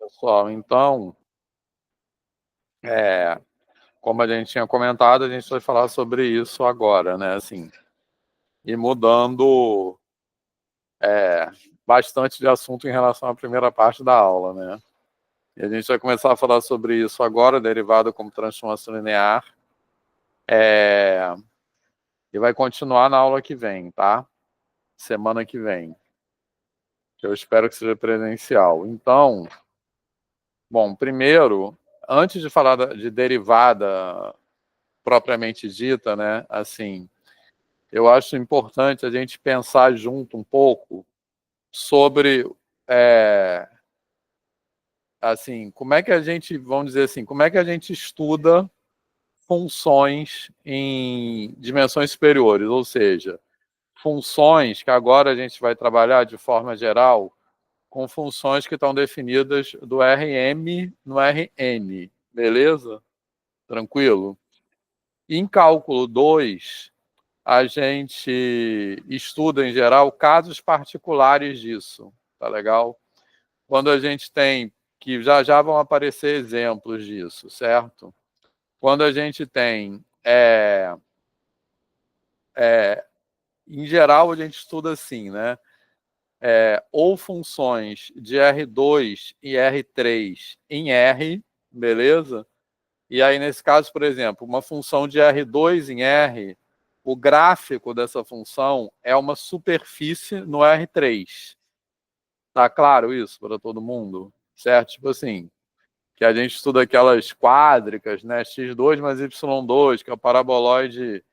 pessoal. Então, como a gente tinha comentado, a gente vai falar sobre isso agora, né? Assim, e mudando bastante de assunto em relação à primeira parte da aula, né? E a gente vai começar a falar sobre isso agora, derivada como transformação linear, e vai continuar na aula que vem, tá? Semana que vem. Eu espero que seja presencial. Então, bom, primeiro, antes de falar de derivada propriamente dita, né? Assim, eu acho importante a gente pensar junto um pouco sobre, assim, como é que a gente, vamos dizer assim, como é que a gente estuda funções em dimensões superiores, ou seja, funções que agora a gente vai trabalhar de forma geral com funções que estão definidas do Rm no Rn, beleza? Tranquilo? Em cálculo 2, a gente estuda, em geral, casos particulares disso, tá legal? Quando a gente tem, que já vão aparecer exemplos disso, certo? Quando a gente tem, em geral, a gente estuda assim, né? Ou funções de R2 e R3 em R, beleza? E aí, nesse caso, por exemplo, uma função de R2 em R, o gráfico dessa função é uma superfície no R3. Tá claro isso para todo mundo? Certo? Tipo assim, que a gente estuda aquelas quádricas, né? X2 mais Y2, que é o paraboloide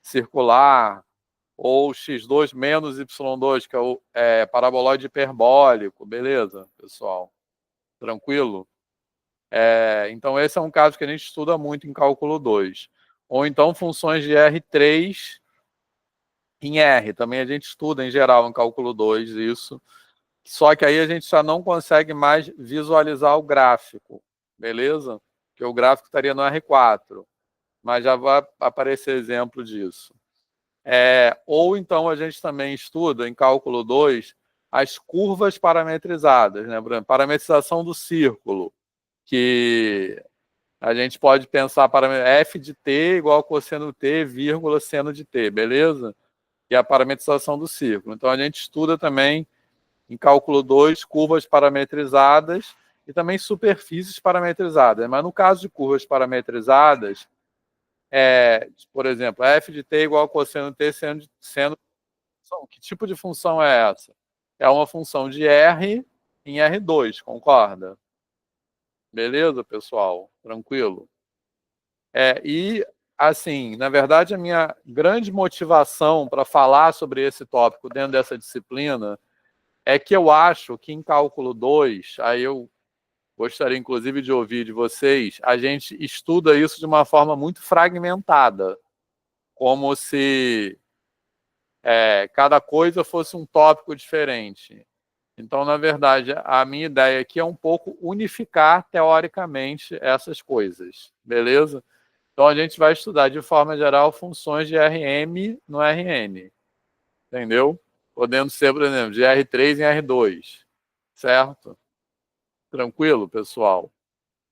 circular, ou X2 menos Y2, que é o paraboloide hiperbólico. Beleza, pessoal? Tranquilo? Então, esse é um caso que a gente estuda muito em cálculo 2. Ou então, funções de R3 em R. Também a gente estuda, em geral, em cálculo 2 isso. Só que aí a gente já não consegue mais visualizar o gráfico, beleza? Porque o gráfico estaria no R4, mas já vai aparecer exemplo disso. Ou então a gente também estuda, em cálculo 2, as curvas parametrizadas, né? Por exemplo, parametrização do círculo, que a gente pode pensar para f de t igual a cosseno t, vírgula, seno de t, beleza? Que é a parametrização do círculo. Então, a gente estuda também, em cálculo 2, curvas parametrizadas e também superfícies parametrizadas. Mas no caso de curvas parametrizadas, por exemplo, f de t igual a cosseno t, seno. Que tipo de função é essa? É uma função de R em R2, concorda? Beleza, pessoal? Tranquilo? E, assim, na verdade, a minha grande motivação para falar sobre esse tópico dentro dessa disciplina é que eu acho que em cálculo 2, aí eu gostaria, inclusive, de ouvir de vocês, a gente estuda isso de uma forma muito fragmentada, como se cada coisa fosse um tópico diferente. Então, na verdade, a minha ideia aqui é um pouco unificar, teoricamente, essas coisas, beleza? Então, a gente vai estudar, de forma geral, funções de Rm no Rn, entendeu? Podendo ser, por exemplo, de R3 em R2, certo? Tranquilo, pessoal?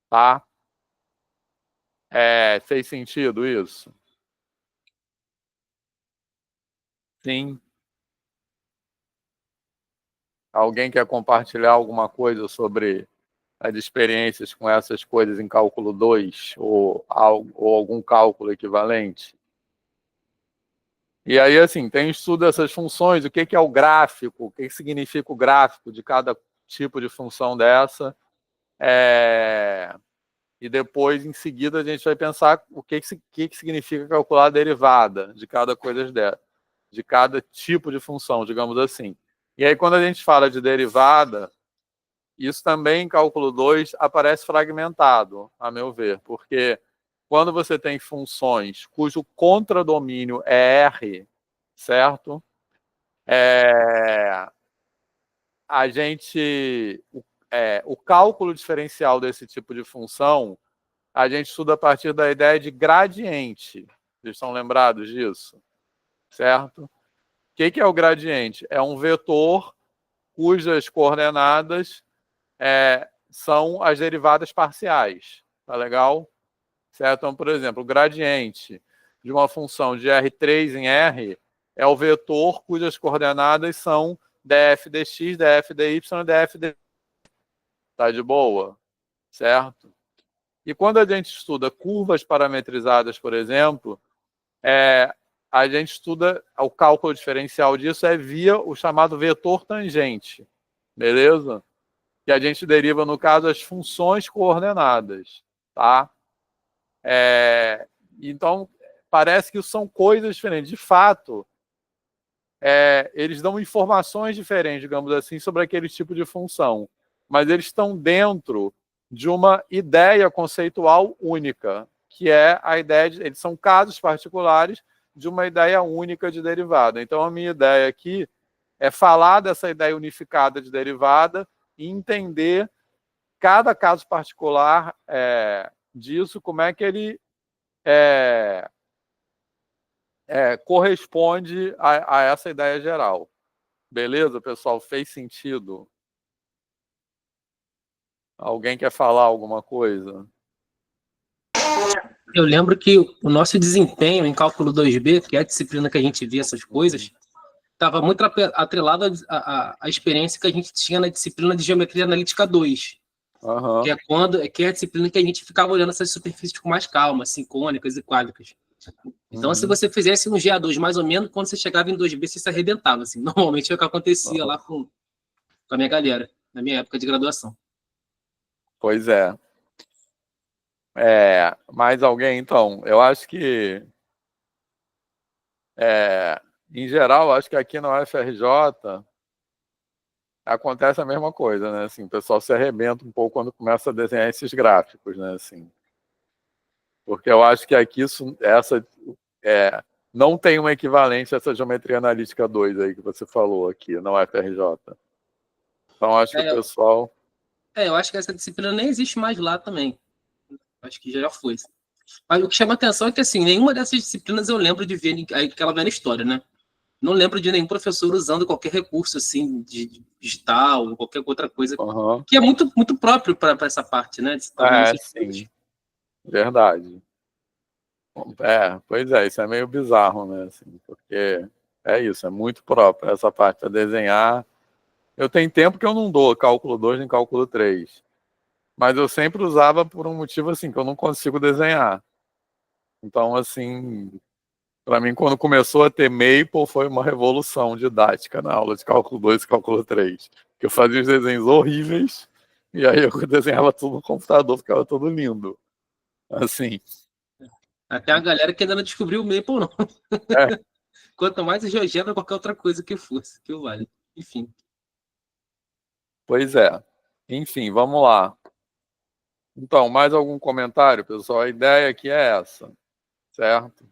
Tá? Fez sentido isso? Sim. Alguém quer compartilhar alguma coisa sobre as experiências com essas coisas em cálculo 2 ou algum cálculo equivalente? E aí, assim, tem estudo dessas funções, o que é o gráfico, o que significa o gráfico de cada tipo de função dessa. E depois, em seguida, a gente vai pensar o que significa calcular a derivada de cada coisa dessa, de cada tipo de função, digamos assim. E aí, quando a gente fala de derivada, isso também em cálculo 2 aparece fragmentado, a meu ver, porque quando você tem funções cujo contradomínio é R, certo? É, a gente, o cálculo diferencial desse tipo de função, a gente estuda a partir da ideia de gradiente. Vocês estão lembrados disso? Certo? O que é o gradiente? É um vetor cujas coordenadas são as derivadas parciais. Tá legal? Certo? Então, por exemplo, o gradiente de uma função de R3 em R é o vetor cujas coordenadas são df dx, df dy e df dy. Tá de boa? Certo? E quando a gente estuda curvas parametrizadas, por exemplo, a gente estuda o cálculo diferencial disso via o chamado vetor tangente. Beleza? Que a gente deriva, no caso, as funções coordenadas. Tá? Então, parece que são coisas diferentes. De fato, eles dão informações diferentes, digamos assim, sobre aquele tipo de função. Mas eles estão dentro de uma ideia conceitual única, que é a ideia de... Eles são casos particulares de uma ideia única de derivada. Então, a minha ideia aqui é falar dessa ideia unificada de derivada e entender cada caso particular disso, como é que ele corresponde a essa ideia geral. Beleza, pessoal? Fez sentido? Alguém quer falar alguma coisa? Eu lembro que o nosso desempenho em cálculo 2B, que é a disciplina que a gente vê essas coisas, estava muito atrelado à experiência que a gente tinha na disciplina de Geometria Analítica 2, que é a disciplina que a gente ficava olhando essas superfícies com mais calma, assim, cônicas e quádricas. Então, se você fizesse um GA2 mais ou menos, quando você chegava em 2B, você se arrebentava. Assim. Normalmente é o que acontecia lá com a minha galera, na minha época de graduação. Pois é. Mais alguém, então? Eu acho que, em geral, acho que aqui na UFRJ acontece a mesma coisa, né? Assim, o pessoal se arrebenta um pouco quando começa a desenhar esses gráficos, né? Assim, porque eu acho que aqui não tem uma equivalente a essa geometria analítica 2 aí que você falou aqui na UFRJ. Então, acho que o pessoal... eu acho que essa disciplina nem existe mais lá também. Acho que já foi. Mas o que chama atenção é que, assim, nenhuma dessas disciplinas eu lembro de ver que ela vem na história, né? Não lembro de nenhum professor usando qualquer recurso, assim, de digital ou qualquer outra coisa, que é muito, muito próprio para essa parte, né? Sim. Verdade. Pois é, isso é meio bizarro, né? Assim, porque é isso, é muito próprio essa parte para desenhar. Eu tenho tempo que eu não dou cálculo 2 nem cálculo 3, mas eu sempre usava por um motivo assim, que eu não consigo desenhar. Então, assim, para mim, quando começou a ter Maple, foi uma revolução didática na aula de cálculo 2 e cálculo 3. Que eu fazia os desenhos horríveis, e aí eu desenhava tudo no computador, ficava tudo lindo. Assim. Até a galera que ainda não descobriu o Maple, não. Quanto mais a GeoGebra, qualquer outra coisa que fosse, que vale. Enfim. Pois é. Enfim, vamos lá. Então, mais algum comentário, pessoal? A ideia aqui é essa, certo?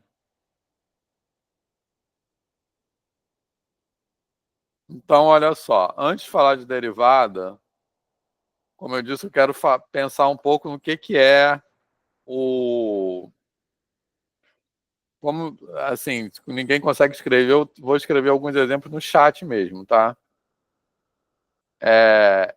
Então, olha só. Antes de falar de derivada, como eu disse, eu quero pensar um pouco no que é o... Como, assim, ninguém consegue escrever, eu vou escrever alguns exemplos no chat mesmo, tá?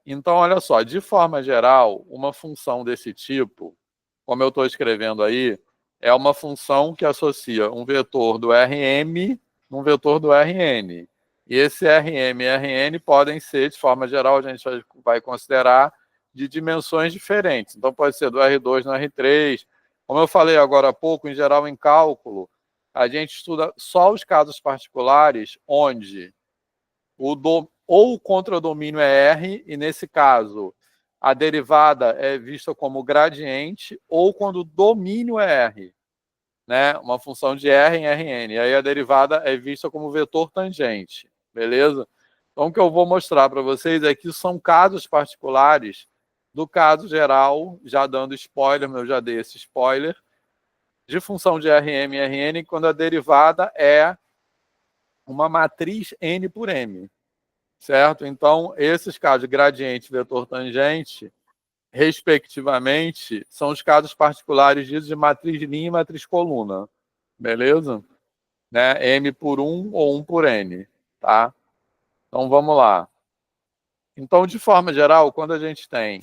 Então, olha só. De forma geral, uma função desse tipo, como eu estou escrevendo aí, é uma função que associa um vetor do Rm num vetor do Rn. E esse Rm e Rn podem ser, de forma geral, a gente vai considerar de dimensões diferentes. Então, pode ser do R2 no R3. Como eu falei agora há pouco, em geral, em cálculo, a gente estuda só os casos particulares onde ou o contradomínio é R, e nesse caso a derivada é vista como gradiente, ou quando o domínio é R, né? Uma função de R em Rn. E aí a derivada é vista como vetor tangente, beleza? Então o que eu vou mostrar para vocês é que são casos particulares do caso geral, já dando spoiler, eu já dei esse spoiler, de função de Rm e Rn, quando a derivada é uma matriz N por M. Certo? Então, esses casos de gradiente e vetor tangente, respectivamente, são os casos particulares disso de matriz linha e matriz coluna. Beleza? Né? M por 1 ou 1 por N. Tá? Então, vamos lá. Então, de forma geral, quando a gente tem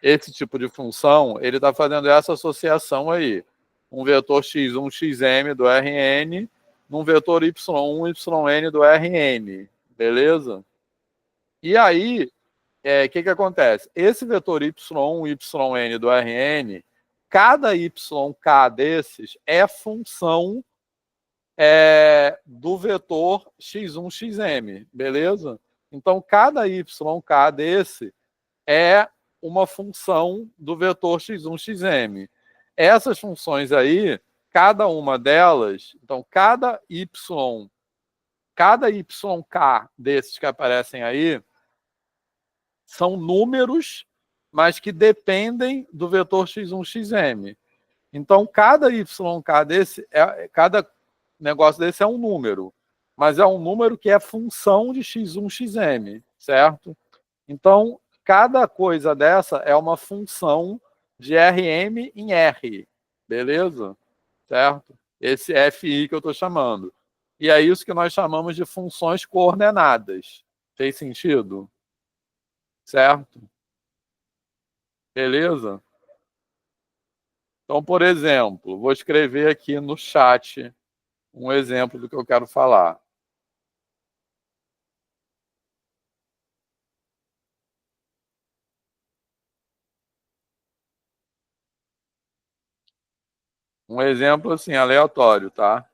esse tipo de função, ele está fazendo essa associação aí. Um vetor x1, xm do Rn, num vetor y1, yn do Rn. Beleza? E aí, que acontece? Esse vetor y1, yn do Rn, cada yk desses é função do vetor x1, xm. Beleza? Então, cada yk desse é uma função do vetor x1, xm. Essas funções aí, cada uma delas, então cada yk desses que aparecem aí, são números, mas que dependem do vetor x1, xm. Então, cada yk desse, cada negócio desse é um número, mas é um número que é função de x1, xm, certo? Então, cada coisa dessa é uma função de Rm em R, beleza? Certo? Esse Fi que eu estou chamando. E é isso que nós chamamos de funções coordenadas. Fez sentido? Certo? Beleza? Então, por exemplo, vou escrever aqui no chat um exemplo do que eu quero falar. Um exemplo assim, aleatório, tá?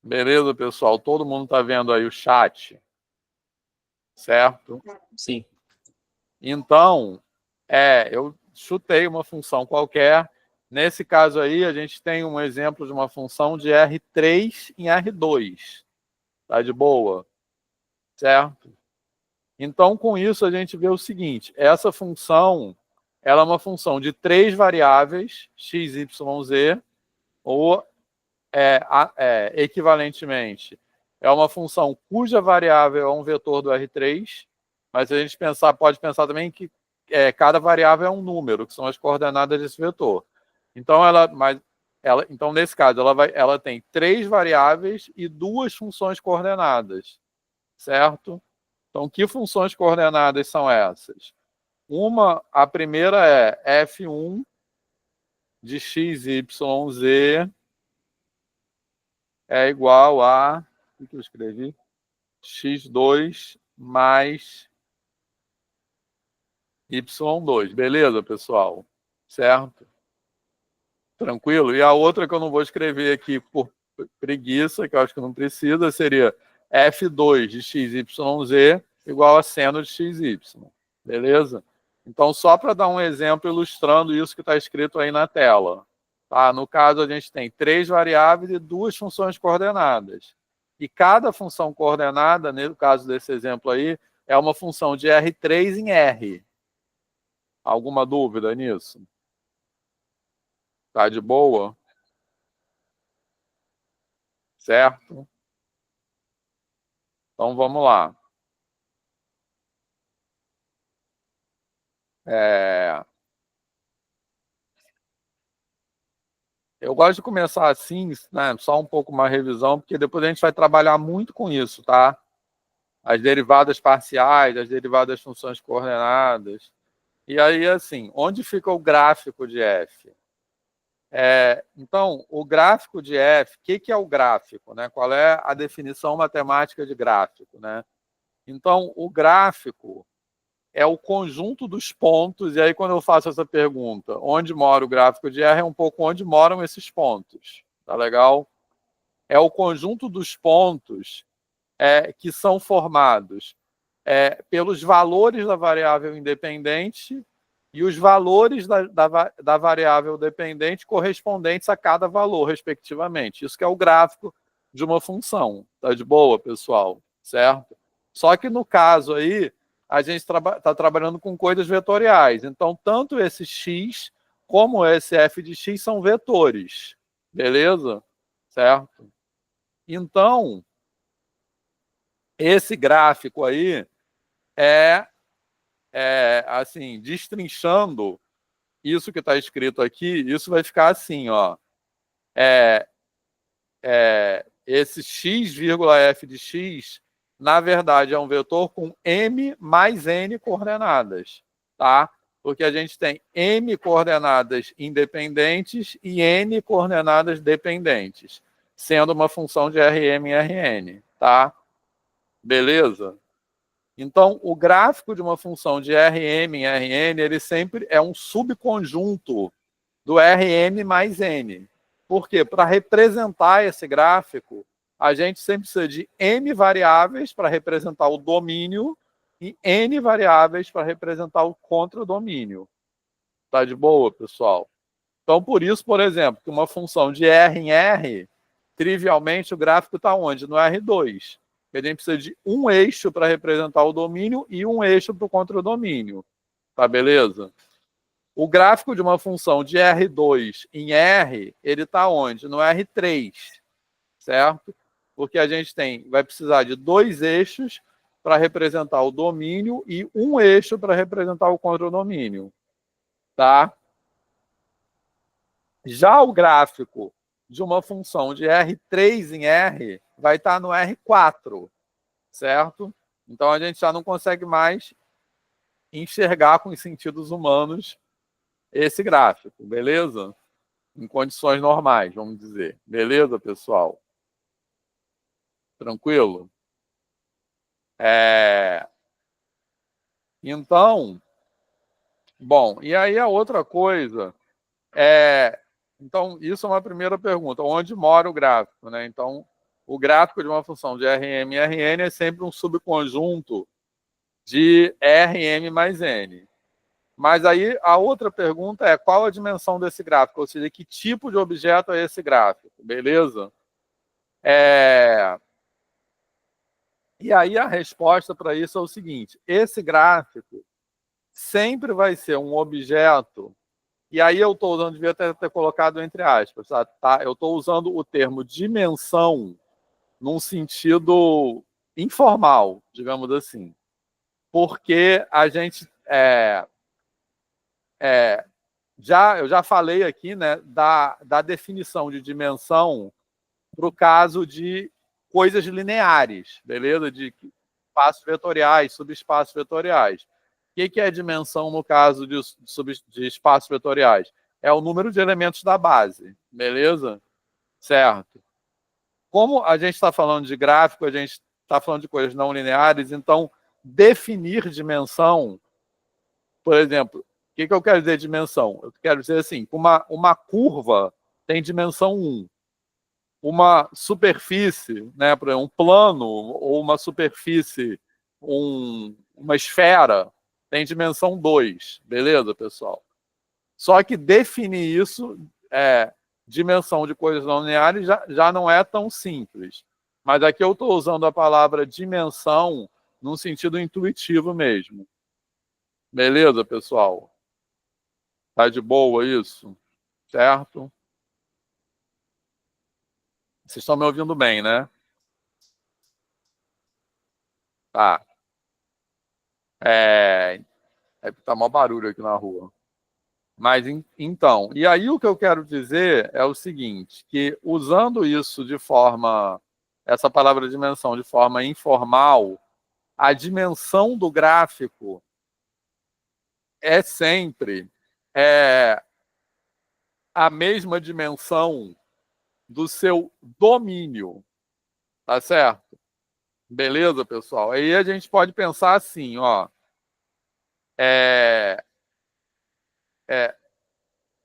Beleza, pessoal? Todo mundo está vendo aí o chat, certo? Sim. Então, eu chutei uma função qualquer. Nesse caso aí, a gente tem um exemplo de uma função de R3 em R2. Tá de boa? Certo? Então, com isso, a gente vê o seguinte. Essa função, ela é uma função de 3 variáveis, x, y, z, ou, equivalentemente, é uma função cuja variável é um vetor do R3, mas a gente pode pensar também que cada variável é um número, que são as coordenadas desse vetor. Então, então nesse caso, ela tem 3 variáveis e 2 funções coordenadas, certo? Então, que funções coordenadas são essas? A primeira é f1 de x, y, z é igual a... O que eu escrevi? x2 mais y2. Beleza, pessoal? Certo? Tranquilo? E a outra que eu não vou escrever aqui por preguiça, que eu acho que não precisa, seria f2 de x, y, z igual a seno de x, y. Beleza? Então, só para dar um exemplo ilustrando isso que está escrito aí na tela. Tá? No caso, a gente tem 3 variáveis e 2 funções coordenadas. E cada função coordenada, no caso desse exemplo aí, é uma função de R3 em R. Alguma dúvida nisso? Tá de boa? Certo? Então, vamos lá. Eu gosto de começar assim, né, só um pouco uma revisão, porque depois a gente vai trabalhar muito com isso, tá? As derivadas parciais, as derivadas das funções coordenadas. E aí, assim, onde fica o gráfico de f? Então, o gráfico de f, o que é o gráfico? Né? Qual é a definição matemática de gráfico? Né? Então, o gráfico é o conjunto dos pontos, e aí quando eu faço essa pergunta, onde mora o gráfico de R, é um pouco onde moram esses pontos. Tá legal? É o conjunto dos pontos que são formados pelos valores da variável independente e os valores da variável dependente correspondentes a cada valor, respectivamente. Isso que é o gráfico de uma função. Tá de boa, pessoal? Certo? Só que no caso aí, a gente está trabalhando com coisas vetoriais. Então, tanto esse x como esse f de x são vetores. Beleza? Certo? Então, esse gráfico aí assim, destrinchando isso que está escrito aqui, isso vai ficar assim, ó. Esse x, f de x, na verdade, é um vetor com m mais n coordenadas, tá? Porque a gente tem m coordenadas independentes e n coordenadas dependentes, sendo uma função de Rm e Rn, tá? Beleza? Então, o gráfico de uma função de Rm e Rn, ele sempre é um subconjunto do Rm mais n. Por quê? Para representar esse gráfico, a gente sempre precisa de m variáveis para representar o domínio e n variáveis para representar o contradomínio. Tá de boa, pessoal? Então, por isso, por exemplo, que uma função de R em R, trivialmente, o gráfico está onde? No R2. A gente precisa de um eixo para representar o domínio e um eixo para o contradomínio. Tá beleza? O gráfico de uma função de R2 em R, ele está onde? No R3, certo? Porque a gente vai precisar de dois eixos para representar o domínio e um eixo para representar o contradomínio. Tá? Já o gráfico de uma função de R3 em R vai estar no R4, certo? Então a gente já não consegue mais enxergar com os sentidos humanos esse gráfico, beleza? Em condições normais, vamos dizer. Beleza, pessoal? Tranquilo? Então, bom, e aí a outra coisa então, isso é uma primeira pergunta. Onde mora o gráfico, né? Então, o gráfico de uma função de Rm e Rn é sempre um subconjunto de Rm mais n. Mas aí a outra pergunta é qual a dimensão desse gráfico? Ou seja, que tipo de objeto é esse gráfico? Beleza? E aí a resposta para isso é o seguinte: esse gráfico sempre vai ser um objeto. E aí eu estou usando, devia ter colocado entre aspas, tá? Eu estou usando o termo dimensão num sentido informal, digamos assim. Porque a gente eu já falei aqui, né, da definição de dimensão para o caso de coisas lineares, beleza? De espaços vetoriais, subespaços vetoriais. O que é dimensão no caso de espaços vetoriais? É o número de elementos da base, beleza? Certo. Como a gente está falando de gráfico, a gente está falando de coisas não lineares, então definir dimensão, por exemplo, o que eu quero dizer dimensão? Eu quero dizer assim, uma curva tem dimensão 1. Uma superfície, né, por exemplo, um plano ou uma superfície, uma esfera, tem dimensão 2, beleza, pessoal? Só que definir isso, dimensão de coisas não lineares, já não é tão simples. Mas aqui eu estou usando a palavra dimensão num sentido intuitivo mesmo. Beleza, pessoal? Tá de boa isso? Certo? Vocês estão me ouvindo bem, né? Tá. Tá mó barulho aqui na rua. Mas, então, e aí o que eu quero dizer é o seguinte, que usando isso essa palavra dimensão de forma informal, a dimensão do gráfico é sempre a mesma dimensão do seu domínio, tá certo? Beleza, pessoal? Aí a gente pode pensar assim, ó,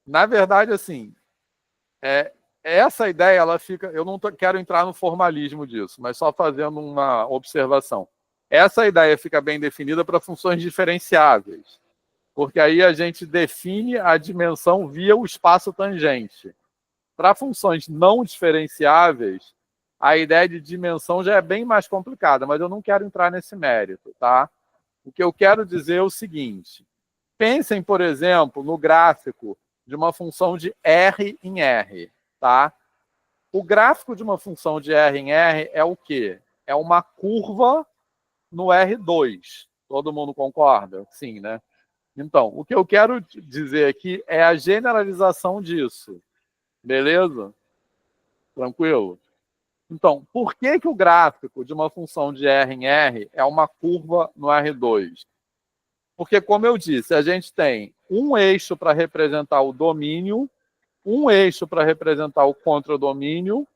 na verdade, assim, essa ideia, ela fica... Eu não quero entrar no formalismo disso, mas só fazendo uma observação. Essa ideia fica bem definida para funções diferenciáveis, porque aí a gente define a dimensão via o espaço tangente. Para funções não diferenciáveis, a ideia de dimensão já é bem mais complicada, mas eu não quero entrar nesse mérito, tá? O que eu quero dizer é o seguinte: pensem, por exemplo, no gráfico de uma função de R em R, tá? O gráfico de uma função de R em R é o quê? É uma curva no R2. Todo mundo concorda? Sim, né? Então, o que eu quero dizer aqui é a generalização disso. Beleza? Tranquilo? Então, por que, que o gráfico de uma função de R em R é uma curva no R2? Porque, como eu disse, a gente tem um eixo para representar o domínio, um eixo para representar o contradomínio,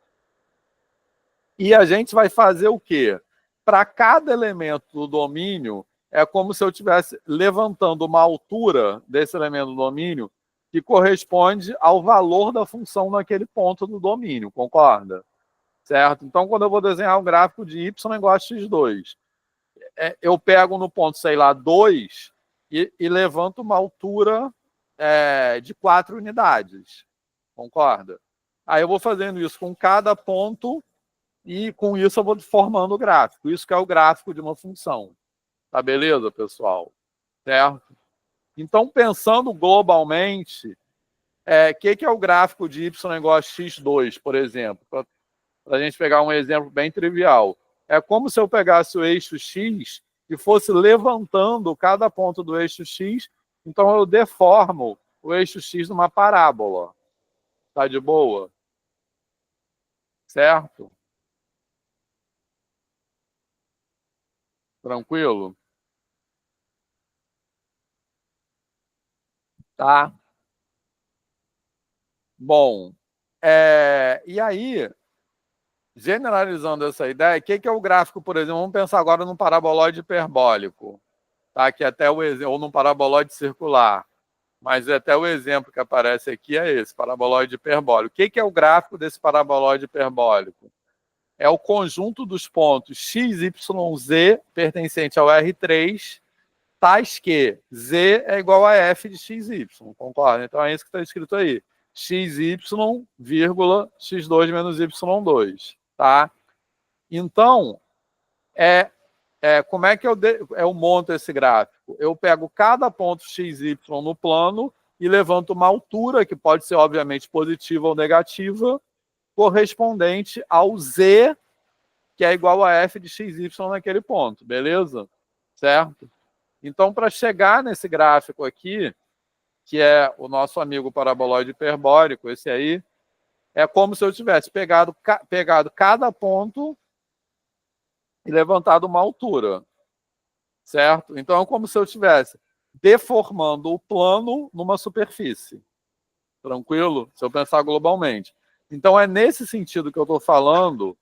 e a gente vai fazer o quê? Para cada elemento do domínio, é como se eu estivesse levantando uma altura desse elemento do domínio que corresponde ao valor da função naquele ponto do domínio, concorda? Certo? Então, quando eu vou desenhar um gráfico de y igual a x2, eu pego no ponto, sei lá, 2 e levanto uma altura de 4 unidades. Concorda? Aí eu vou fazendo isso com cada ponto e com isso eu vou formando o gráfico. Isso que é o gráfico de uma função. Tá beleza, pessoal? Certo? Então, pensando globalmente, que é o gráfico de y igual a x2, por exemplo? Para a gente pegar um exemplo bem trivial. É como se eu pegasse o eixo x e fosse levantando cada ponto do eixo x, então eu deformo o eixo x numa parábola. Tá de boa? Certo? Tranquilo? Tá? Bom, e aí, generalizando essa ideia, o que é o gráfico, por exemplo? Vamos pensar agora num paraboloide hiperbólico, tá? Que até o exemplo, ou num paraboloide circular. Mas até o exemplo que aparece aqui é esse, paraboloide hiperbólico. O que é o gráfico desse paraboloide hiperbólico? É o conjunto dos pontos x, y, z pertencente ao R3, tais que z é igual a f de xy, concorda? Então é isso que está escrito aí. xy, vírgula, x2 menos y2, tá? Então, como é que eu monto esse gráfico? Eu pego cada ponto xy no plano e levanto uma altura, que pode ser, obviamente, positiva ou negativa, correspondente ao z, que é igual a f de xy naquele ponto, beleza? Certo? Então, para chegar nesse gráfico aqui, que é o nosso amigo paraboloide hiperbólico, esse aí, é como se eu tivesse pegado cada ponto e levantado uma altura, certo? Então, é como se eu estivesse deformando o plano numa superfície, tranquilo? Se eu pensar globalmente. Então, é nesse sentido que eu estou falando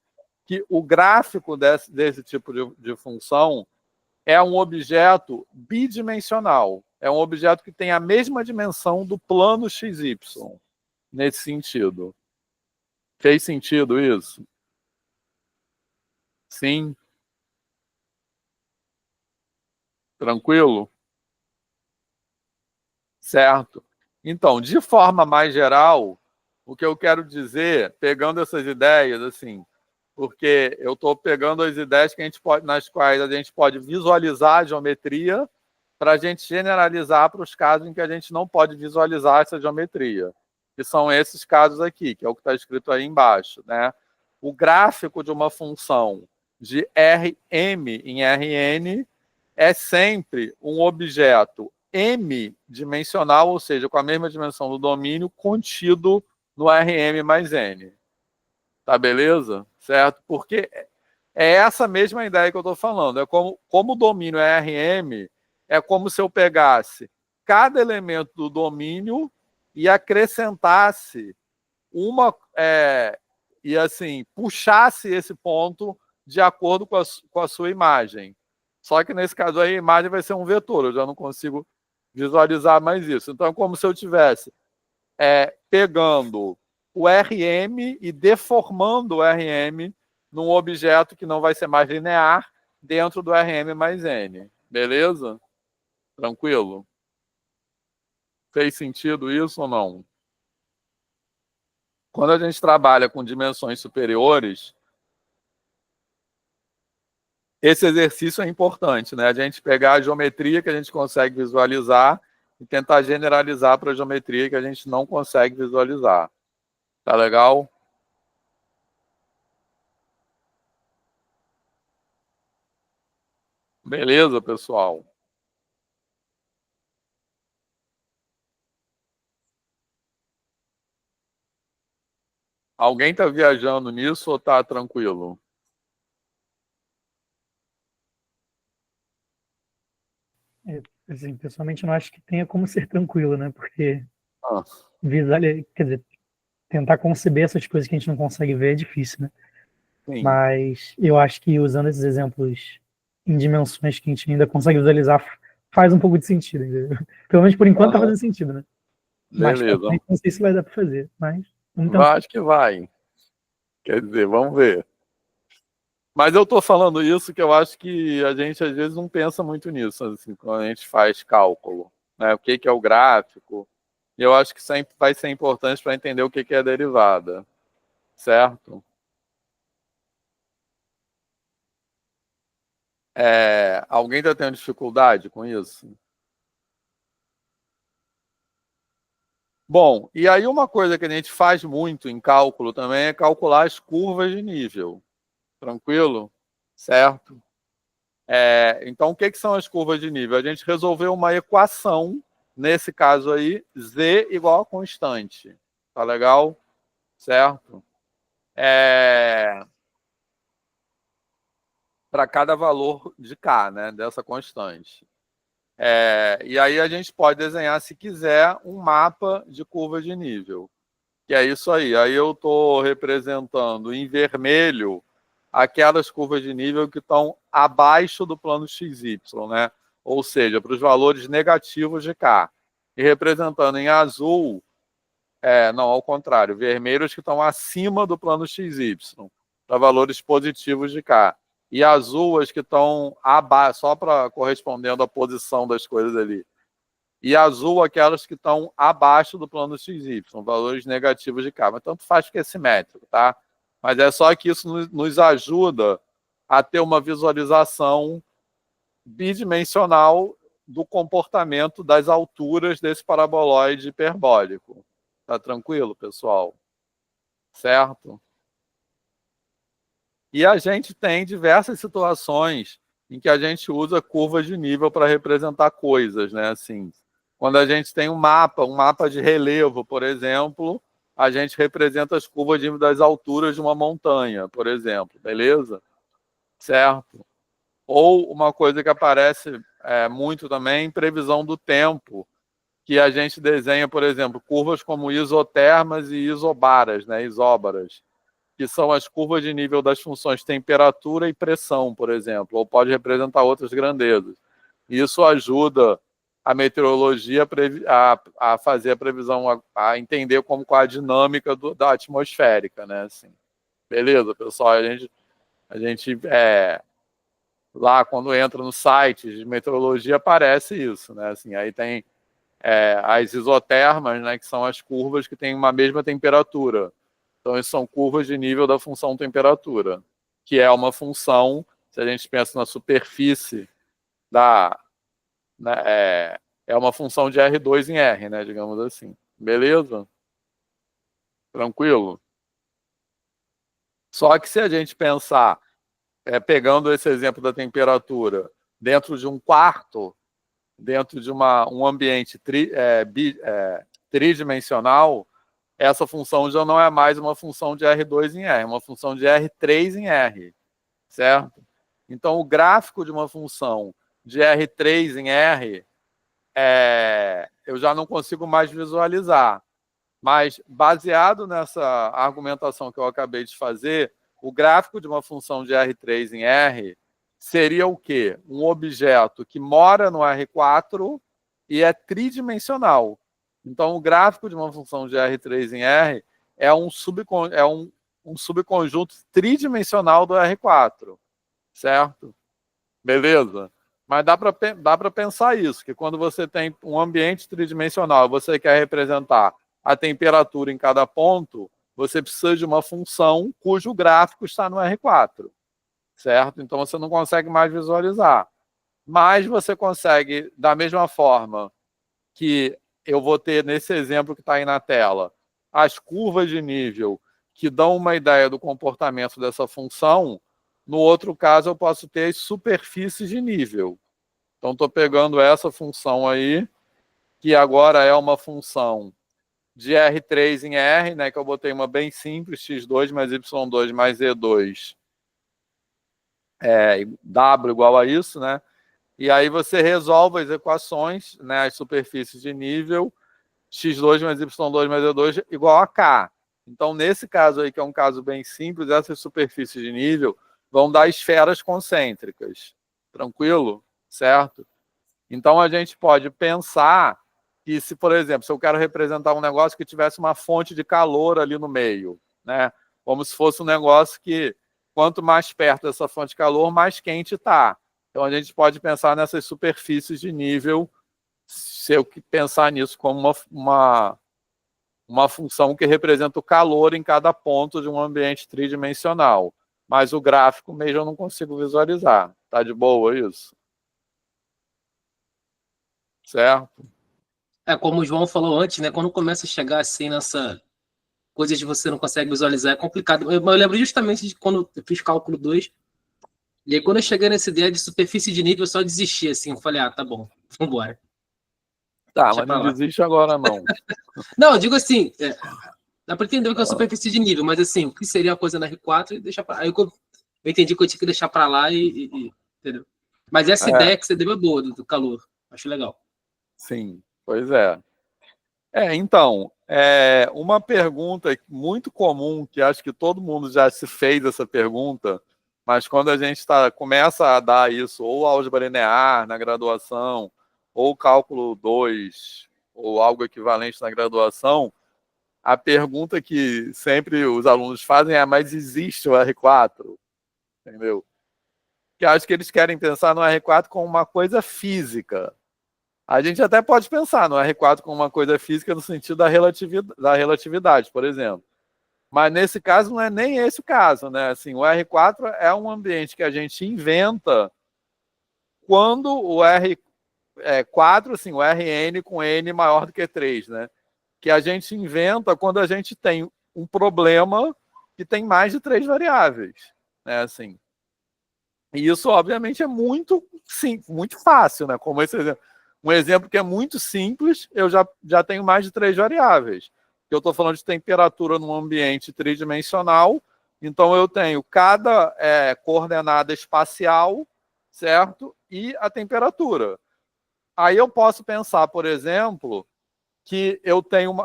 que o gráfico desse tipo de função é um objeto bidimensional. É um objeto que tem a mesma dimensão do plano XY, nesse sentido. Fez sentido isso? Sim? Tranquilo? Certo. Então, de forma mais geral, o que eu quero dizer, pegando essas ideias, assim, porque eu estou pegando as ideias que nas quais a gente pode visualizar a geometria para a gente generalizar para os casos em que a gente não pode visualizar essa geometria, que são esses casos aqui, que é o que está escrito aí embaixo, né? O gráfico de uma função de Rm em Rn é sempre um objeto m-dimensional, ou seja, com a mesma dimensão do domínio, contido no Rm mais n. Tá beleza? Certo? Porque é essa mesma ideia que eu estou falando. É como o domínio é Rm, é como se eu pegasse cada elemento do domínio e acrescentasse e assim, puxasse esse ponto de acordo com a sua imagem. Só que nesse caso aí, a imagem vai ser um vetor, eu já não consigo visualizar mais isso. Então é como se eu tivesse pegando o Rm e deformando o Rm num objeto que não vai ser mais linear dentro do Rm mais n. Beleza? Tranquilo? Fez sentido isso ou não? Quando a gente trabalha com dimensões superiores, esse exercício é importante, né? A gente pegar a geometria que a gente consegue visualizar e tentar generalizar para a geometria que a gente não consegue visualizar. Tá legal? Beleza, pessoal? Alguém está viajando nisso ou está tranquilo? Assim, pessoalmente, eu não acho que tenha como ser tranquilo, né? Porque Ah, quer dizer, tentar conceber essas coisas que a gente não consegue ver é difícil, né? sim. Mas eu acho que usando esses exemplos em dimensões que a gente ainda consegue visualizar faz um pouco de sentido, entendeu? Pelo menos por enquanto tá Aham. fazendo sentido, né? Mais pra Beleza. frente, não sei se vai dar para fazer, mas vamos tentar. Acho que vai. Quer dizer, vamos ver. Mas eu estou falando isso que eu acho que a gente às vezes não pensa muito nisso, assim, quando a gente faz cálculo, né? O que que é o gráfico? Eu acho que sempre vai ser importante para entender o que que é a derivada, certo? Alguém está tendo dificuldade com isso? Bom, e aí uma coisa que a gente faz muito em cálculo também é calcular as curvas de nível. Tranquilo? Certo? Então, o que que são as curvas de nível? A gente resolveu uma equação, nesse caso aí, z igual a constante. Tá legal? Certo? Para cada valor de k, né, dessa constante. E aí a gente pode desenhar, se quiser, um mapa de curva de nível. Que é isso aí. Aí eu estou representando em vermelho aquelas curvas de nível que estão abaixo do plano XY, né? Ou seja, para os valores negativos de K. E representando em azul, não, ao contrário, vermelhos que estão acima do plano XY, para valores positivos de K. E azul as que estão abaixo, só para correspondendo à posição das coisas ali. E azul aquelas que estão abaixo do plano XY, valores negativos de K. Mas tanto faz porque é simétrico, tá? Mas é só que isso nos ajuda a ter uma visualização bidimensional do comportamento das alturas desse paraboloide hiperbólico. Tá tranquilo, pessoal? Certo? E a gente tem diversas situações em que a gente usa curvas de nível para representar coisas, né? Assim, quando a gente tem um mapa de relevo, por exemplo, a gente representa as curvas de nível das alturas de uma montanha, por exemplo, beleza? Certo? Ou uma coisa que aparece muito também em previsão do tempo, que a gente desenha, por exemplo, curvas como isotermas e isobaras, né? Isóbaras, que são as curvas de nível das funções temperatura e pressão, por exemplo, ou pode representar outras grandezas. Isso ajuda a meteorologia a fazer a previsão, a entender qual a dinâmica da atmosférica, né? Assim, beleza, pessoal? A gente lá quando entra no site de meteorologia aparece isso, né? Assim, aí tem as isotermas, né? Que são as curvas que têm uma mesma temperatura. Então, essas são curvas de nível da função temperatura, que é uma função, se a gente pensa na superfície da. Né, é uma função de R2 em R, né, digamos assim. Beleza? Tranquilo? Só que se a gente pensar, pegando esse exemplo da temperatura, dentro de um quarto, dentro de um ambiente tridimensional, essa função já não é mais uma função de R2 em R, é uma função de R3 em R, certo? Então, o gráfico de uma função de R3 em R, eu já não consigo mais visualizar. Mas, baseado nessa argumentação que eu acabei de fazer, o gráfico de uma função de R3 em R seria o quê? Um objeto que mora no R4 e é tridimensional. Então, o gráfico de uma função de R3 em R é um subconjunto tridimensional do R4, certo? Beleza? Mas dá para pensar isso, que quando você tem um ambiente tridimensional e você quer representar a temperatura em cada ponto, você precisa de uma função cujo gráfico está no R4, certo? Então você não consegue mais visualizar. Mas você consegue, da mesma forma que eu vou ter nesse exemplo que está aí na tela, as curvas de nível que dão uma ideia do comportamento dessa função, no outro caso eu posso ter as superfícies de nível. Então estou pegando essa função aí, que agora é uma função de R3 em R, né, que eu botei uma bem simples, x2 mais y2 mais z2 W igual a isso, né? E aí você resolve as equações, né, as superfícies de nível, x2 mais y2 mais z2 igual a k. Então, nesse caso aí, que é um caso bem simples, essas superfícies de nível vão dar esferas concêntricas. Tranquilo? Certo? Então, a gente pode pensar que se, por exemplo, se eu quero representar um negócio que tivesse uma fonte de calor ali no meio, né? Como se fosse um negócio que, quanto mais perto dessa fonte de calor, mais quente está. Então, a gente pode pensar nessas superfícies de nível, se eu pensar nisso como uma função que representa o calor em cada ponto de um ambiente tridimensional. Mas o gráfico mesmo eu não consigo visualizar. Tá de boa isso? Certo? Como o João falou antes, né? Quando começa a chegar assim nessa coisa de você não consegue visualizar, é complicado. Eu lembro justamente de quando eu fiz cálculo 2. E aí, quando eu cheguei nessa ideia de superfície de nível, eu só desisti, assim. Eu falei, tá bom, vambora. Tá, Deixa mas pra não lá. desiste agora, não. Não, eu digo assim, dá pra entender o que é superfície de nível, mas assim, o que seria a coisa na R4 e deixar pra lá. Aí eu entendi que eu tinha que deixar pra lá entendeu? Mas essa ideia que você deu é boa, do calor. Acho legal. Sim, pois é. Então, uma pergunta muito comum, que acho que todo mundo já se fez essa pergunta, mas quando a gente começa a dar isso, ou álgebra linear na graduação, ou cálculo 2, ou algo equivalente na graduação, a pergunta que sempre os alunos fazem é: mas existe o R4? Entendeu? Que acho que eles querem pensar no R4 como uma coisa física. A gente até pode pensar no R4 como uma coisa física no sentido da relatividade, por exemplo. Mas nesse caso não é nem esse o caso, né? Assim, o R4 é um ambiente que a gente inventa quando o R4, assim, o Rn com n maior do que 3, né? Que a gente inventa quando a gente tem um problema que tem mais de 3 variáveis, né? Assim. E isso, obviamente, é muito simples, muito fácil, né? Como esse exemplo. Um exemplo que é muito simples, eu já tenho mais de 3 variáveis. Eu estou falando de temperatura num ambiente tridimensional, então eu tenho cada coordenada espacial, certo? E a temperatura. Aí eu posso pensar, por exemplo, que eu tenho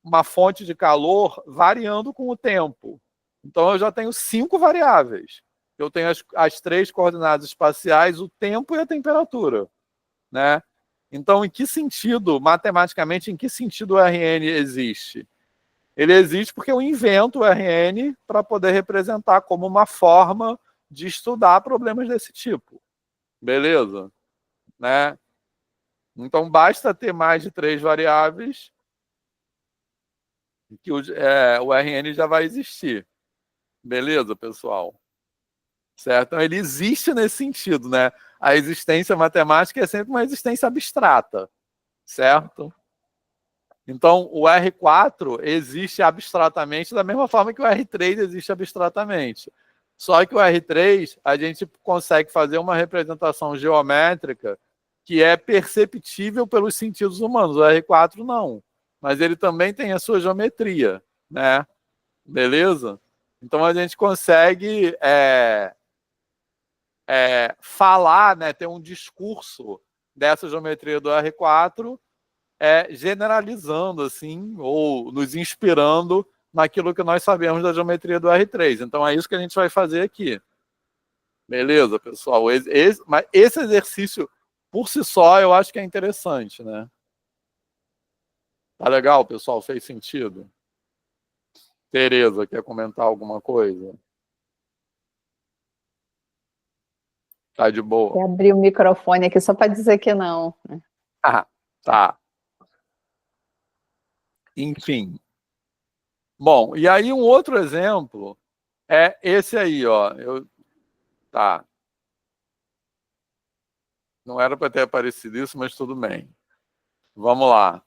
uma fonte de calor variando com o tempo. Então eu já tenho 5 variáveis. Eu tenho as 3 coordenadas espaciais, o tempo e a temperatura, né? Então, em que sentido, matematicamente, em que sentido o Rn existe? Ele existe porque eu invento o Rn para poder representar como uma forma de estudar problemas desse tipo. Beleza? Né? Então, basta ter mais de 3 variáveis que o Rn já vai existir. Beleza, pessoal? Certo? Então, ele existe nesse sentido, né? A existência matemática é sempre uma existência abstrata, certo? Então, o R4 existe abstratamente da mesma forma que o R3 existe abstratamente. Só que o R3, a gente consegue fazer uma representação geométrica que é perceptível pelos sentidos humanos. O R4 não. Mas ele também tem a sua geometria, né? Beleza? Então, a gente consegue falar, né, ter um discurso dessa geometria do R4 generalizando, assim, ou nos inspirando naquilo que nós sabemos da geometria do R3. Então é isso que a gente vai fazer aqui. Beleza, pessoal? Mas esse exercício, por si só, eu acho que é interessante, né? Tá legal, pessoal? Fez sentido? Tereza, quer comentar alguma coisa? Tá de boa? Vou abrir o microfone aqui só para dizer que não. Ah, tá. Enfim. Bom, e aí um outro exemplo é esse aí, ó. Tá. Não era para ter aparecido isso, mas tudo bem. Vamos lá.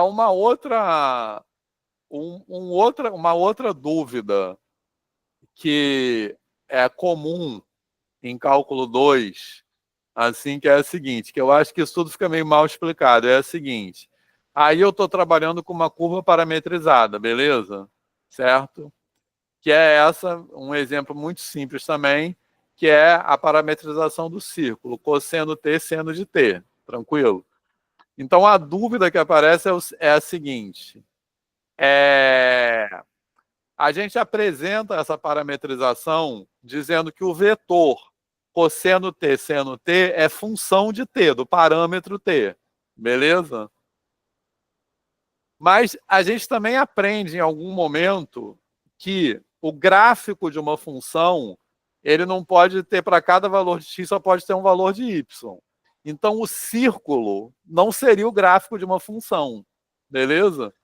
Uma outra dúvida que é comum em cálculo 2, assim, que é a seguinte, que eu acho que isso tudo fica meio mal explicado, é a seguinte: Aí eu estou trabalhando com uma curva parametrizada, beleza? Certo? Que é um exemplo muito simples também, que é a parametrização do círculo, cosseno t, seno de t, tranquilo? Então, a dúvida que aparece é a seguinte, a gente apresenta essa parametrização dizendo que o vetor cosseno t, seno t é função de t, do parâmetro t, beleza? Mas a gente também aprende em algum momento que o gráfico de uma função, ele não pode ter para cada valor de x, só pode ter um valor de y. Então, o círculo não seria o gráfico de uma função, beleza?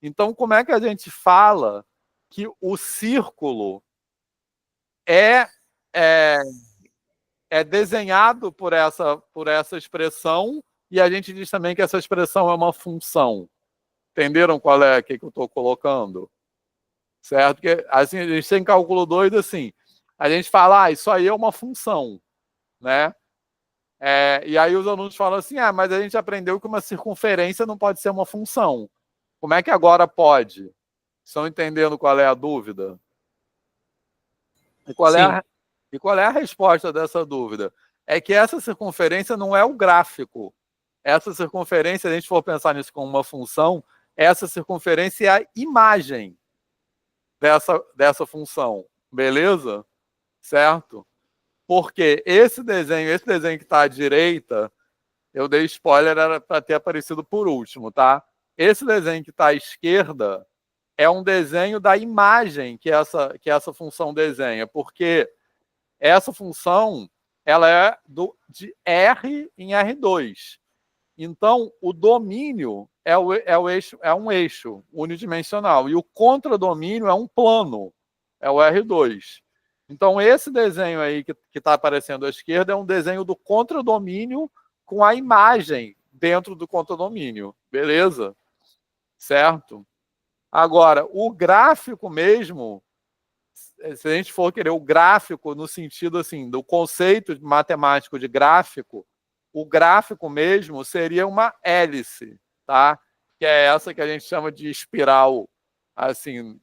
Então, como é que a gente fala que o círculo é, é, é desenhado por essa expressão e a gente diz também que essa expressão é uma função? Entenderam qual é que eu estou colocando? Certo? Porque assim, a gente tem cálculo 2, assim, a gente fala, isso aí é uma função, né? E aí os alunos falam assim, mas a gente aprendeu que uma circunferência não pode ser uma função. Como é que agora pode? Estão entendendo qual é a dúvida? E qual é a resposta dessa dúvida? É que essa circunferência não é o gráfico. Essa circunferência, se a gente for pensar nisso como uma função, essa circunferência é a imagem dessa função. Beleza? Certo? Porque esse desenho que está à direita, eu dei spoiler, era para ter aparecido por último, tá? Esse desenho que está à esquerda é um desenho da imagem que essa função desenha, porque essa função ela é de R em R2. Então, o domínio é um eixo unidimensional e o contradomínio é um plano, é o R2. Então, esse desenho aí que está aparecendo à esquerda é um desenho do contradomínio com a imagem dentro do contradomínio. Beleza? Certo? Agora, o gráfico mesmo, se a gente for querer o gráfico no sentido assim, do conceito matemático de gráfico, o gráfico mesmo seria uma hélice, tá? Que é essa que a gente chama de espiral, assim,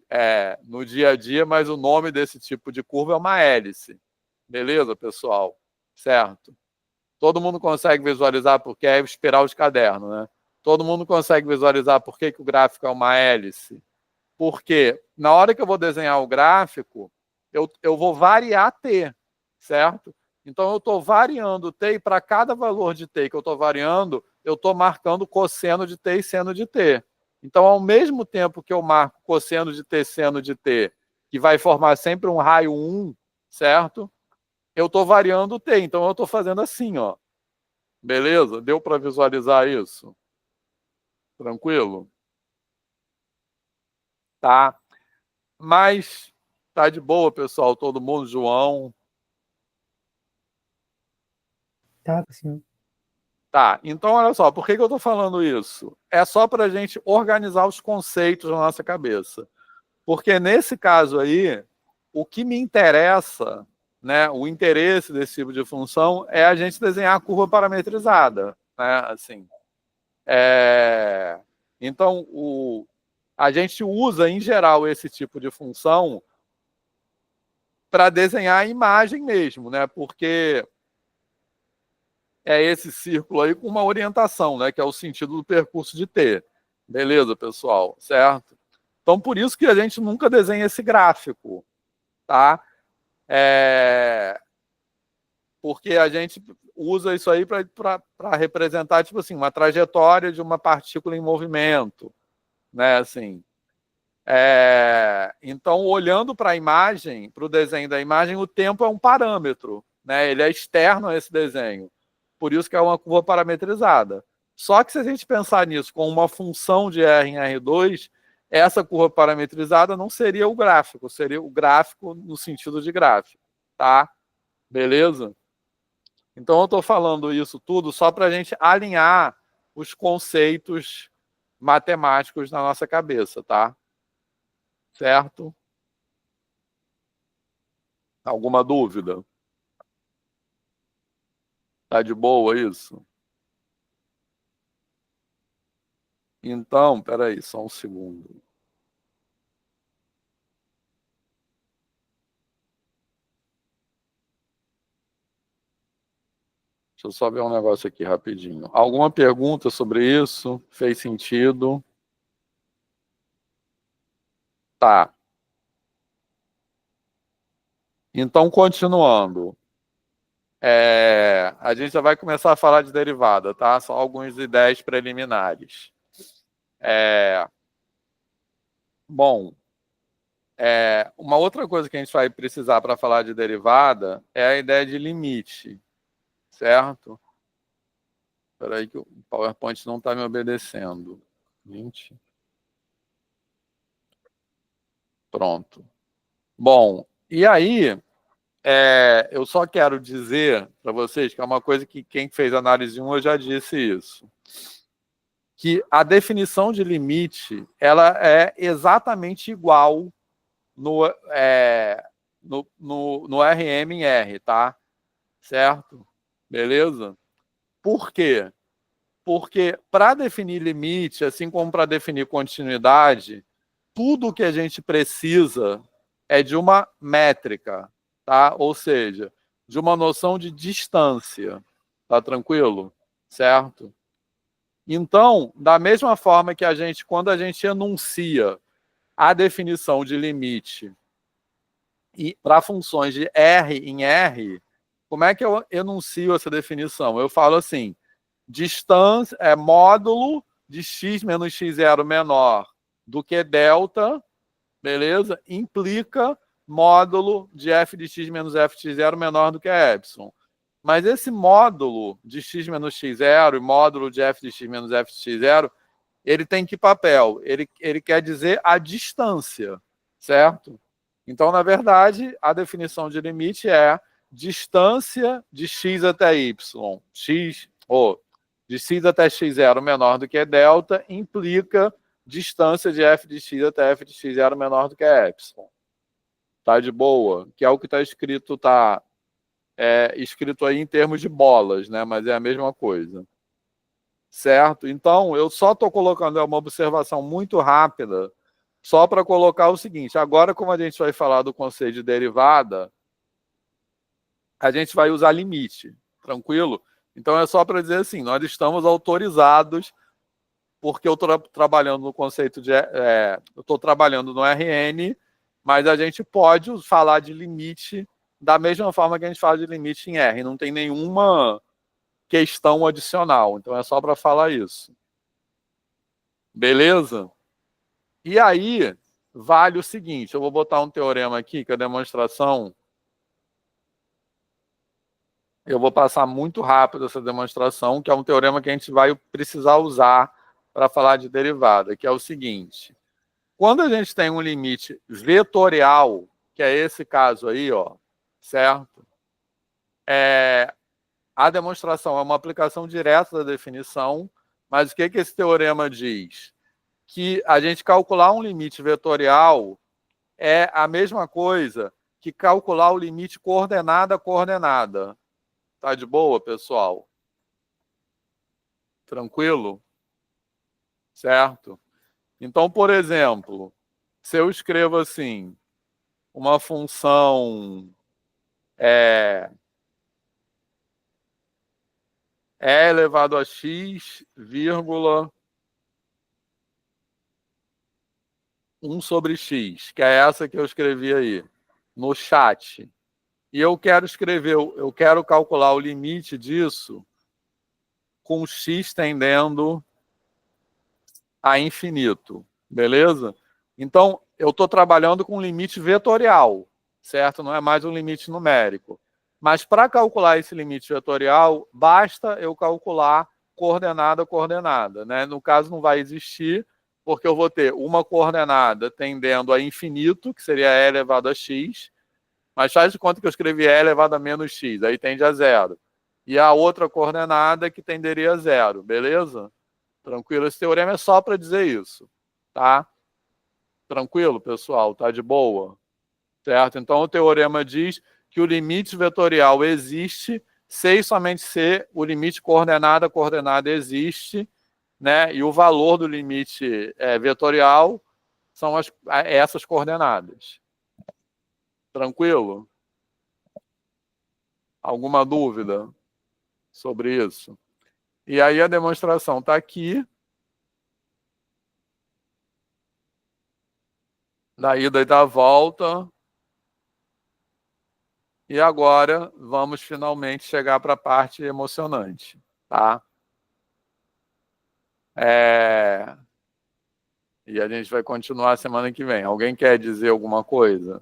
no dia a dia, mas o nome desse tipo de curva é uma hélice. Beleza, pessoal? Certo? Todo mundo consegue visualizar porque é espiral de caderno, né? Todo mundo consegue visualizar por que o gráfico é uma hélice. Porque na hora que eu vou desenhar o gráfico, eu vou variar t, certo? Então, eu estou variando t e para cada valor de t que eu estou variando, eu estou marcando cosseno de t e seno de t. Então, ao mesmo tempo que eu marco cosseno de t, seno de t, que vai formar sempre um raio 1, certo? Eu estou variando o t. Então, eu estou fazendo assim, ó. Beleza? Deu para visualizar isso? Tranquilo? Tá. Mas tá de boa, pessoal, todo mundo, João. Tá, sim. Tá, então olha só, por que eu estou falando isso? É só para a gente organizar os conceitos na nossa cabeça. Porque nesse caso aí, o que me interessa, né, o interesse desse tipo de função é a gente desenhar a curva parametrizada, né, assim. Então, a gente usa, em geral, esse tipo de função para desenhar a imagem mesmo, né? Porque é esse círculo aí com uma orientação, né? Que é o sentido do percurso de T. Beleza, pessoal? Certo? Então, por isso que a gente nunca desenha esse gráfico, tá? Porque a gente usa isso aí para representar, tipo assim, uma trajetória de uma partícula em movimento, né? Assim, então, olhando para a imagem, para o desenho da imagem, o tempo é um parâmetro, né? Ele é externo a esse desenho. Por isso que é uma curva parametrizada. Só que se a gente pensar nisso com uma função de R em R2, essa curva parametrizada não seria o gráfico, seria o gráfico no sentido de gráfico, tá? Beleza? Então, eu estou falando isso tudo só para a gente alinhar os conceitos matemáticos na nossa cabeça, tá? Certo? Alguma dúvida? Tá de boa isso? Então, peraí, só um segundo. Deixa eu só ver um negócio aqui rapidinho. Alguma pergunta sobre isso? Fez sentido? Tá. Então, continuando. A gente já vai começar a falar de derivada, tá? Só algumas ideias preliminares. Bom, uma outra coisa que a gente vai precisar para falar de derivada é a ideia de limite, certo? Espera aí que o PowerPoint não está me obedecendo. 20. Pronto. Bom, e aí, eu só quero dizer para vocês que é uma coisa que quem fez análise 1 eu já disse isso, que a definição de limite ela é exatamente igual no RM em R, tá? Certo? Beleza? Por quê? Porque para definir limite, assim como para definir continuidade, tudo que a gente precisa é de uma métrica, tá? Ou seja, de uma noção de distância. Tá tranquilo? Certo? Então, da mesma forma que quando a gente enuncia a definição de limite e para funções de R em R, como é que eu enuncio essa definição? Eu falo assim, distância módulo de x menos x0 menor do que delta, beleza? Implica módulo de f de x menos f de x0 menor do que epsilon. Mas esse módulo de x menos x0 e módulo de f de x menos f de x0, ele tem que papel? Ele quer dizer a distância, certo? Então, na verdade, a definição de limite é distância de x até y, de x até x0 menor do que delta, implica distância de f de x até f de x0 menor do que epsilon. Tá de boa? Que é o que está escrito, escrito aí em termos de bolas, né? Mas é a mesma coisa. Certo? Então, eu só estou colocando uma observação muito rápida, só para colocar o seguinte, agora como a gente vai falar do conceito de derivada, a gente vai usar limite, tranquilo? Então é só para dizer assim, nós estamos autorizados, porque eu estou trabalhando no conceito de... eu estou trabalhando no RN, mas a gente pode falar de limite da mesma forma que a gente fala de limite em R, não tem nenhuma questão adicional, então é só para falar isso. Beleza? E aí, vale o seguinte, eu vou botar um teorema aqui, que é a demonstração... Eu vou passar muito rápido essa demonstração, que é um teorema que a gente vai precisar usar para falar de derivada, que é o seguinte. Quando a gente tem um limite vetorial, que é esse caso aí, ó, certo? A demonstração é uma aplicação direta da definição, mas o que esse teorema diz? Que a gente calcular um limite vetorial é a mesma coisa que calcular o limite coordenada a coordenada. Tá de boa, pessoal? Tranquilo? Certo? Então, por exemplo, se eu escrevo assim, uma função e elevado a x, vírgula 1 sobre x, que é essa que eu escrevi aí, no chat. E eu quero calcular o limite disso com x tendendo a infinito, beleza? Então, eu estou trabalhando com limite vetorial, certo? Não é mais um limite numérico. Mas para calcular esse limite vetorial, basta eu calcular coordenada a coordenada, né? No caso, não vai existir, porque eu vou ter uma coordenada tendendo a infinito, que seria e elevado a x, mas faz de conta que eu escrevi e elevado a menos x, aí tende a zero. E a outra coordenada que tenderia a zero, beleza? Tranquilo? Esse teorema é só para dizer isso, tá? Tranquilo, pessoal? Tá de boa? Certo? Então, o teorema diz que o limite vetorial existe, se e somente se o limite coordenada a coordenada existe, né? E o valor do limite vetorial são essas coordenadas. Tranquilo? Alguma dúvida sobre isso? E aí a demonstração está aqui. Da ida e da volta. E agora vamos finalmente chegar para a parte emocionante, tá? E a gente vai continuar semana que vem. Alguém quer dizer alguma coisa?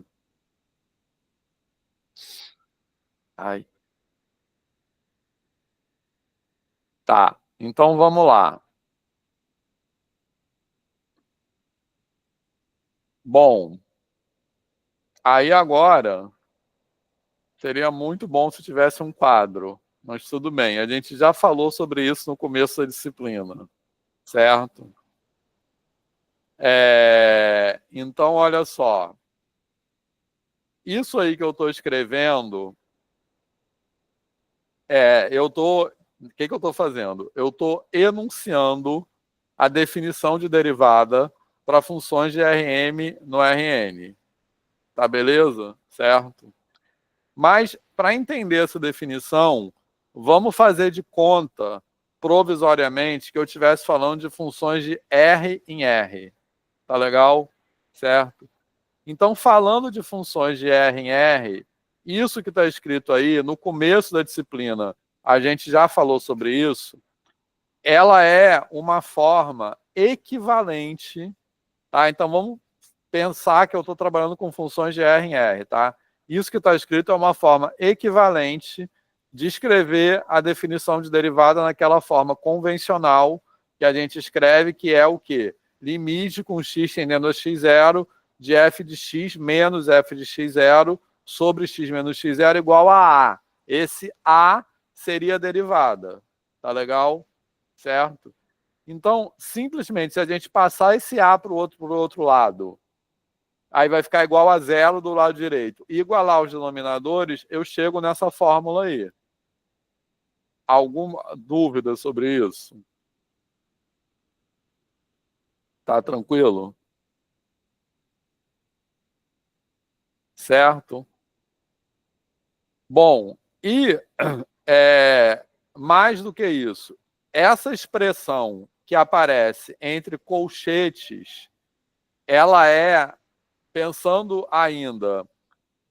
Ai. Tá, então vamos lá. Bom, aí agora seria muito bom se tivesse um quadro, mas tudo bem. A gente já falou sobre isso no começo da disciplina, certo? Então, olha só. Isso aí que eu estou escrevendo, o que eu estou fazendo? Eu estou enunciando a definição de derivada para funções de Rm no Rn. Tá beleza? Certo? Mas, para entender essa definição, vamos fazer de conta, provisoriamente, que eu estivesse falando de funções de R em R. Tá legal? Certo? Então, falando de funções de R em R, isso que está escrito aí, no começo da disciplina, a gente já falou sobre isso, ela é uma forma equivalente, tá? Então, vamos pensar que eu estou trabalhando com funções de R em R, tá? Isso que está escrito é uma forma equivalente de escrever a definição de derivada naquela forma convencional que a gente escreve, que é o quê? Limite com x tendendo a x0 de f de x menos f de x0 sobre x menos x0 igual a A. Esse A seria a derivada. Tá legal? Certo? Então, simplesmente, se a gente passar esse A para o outro lado, aí vai ficar igual a zero do lado direito. E igualar os denominadores, eu chego nessa fórmula aí. Alguma dúvida sobre isso? Tá tranquilo? Certo? Bom, e mais do que isso, essa expressão que aparece entre colchetes, ela é, pensando ainda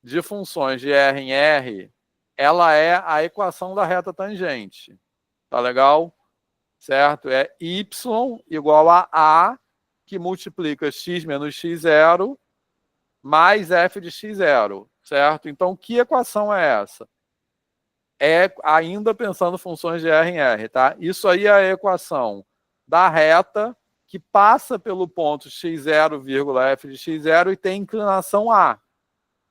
de funções de R em R, ela é a equação da reta tangente. Tá legal? Certo? É y igual a A, que multiplica x menos x0 mais f de x0. Certo? Então, que equação é essa? É ainda pensando funções de R em R, tá? Isso aí é a equação da reta que passa pelo ponto x0, f de x0 e tem inclinação A,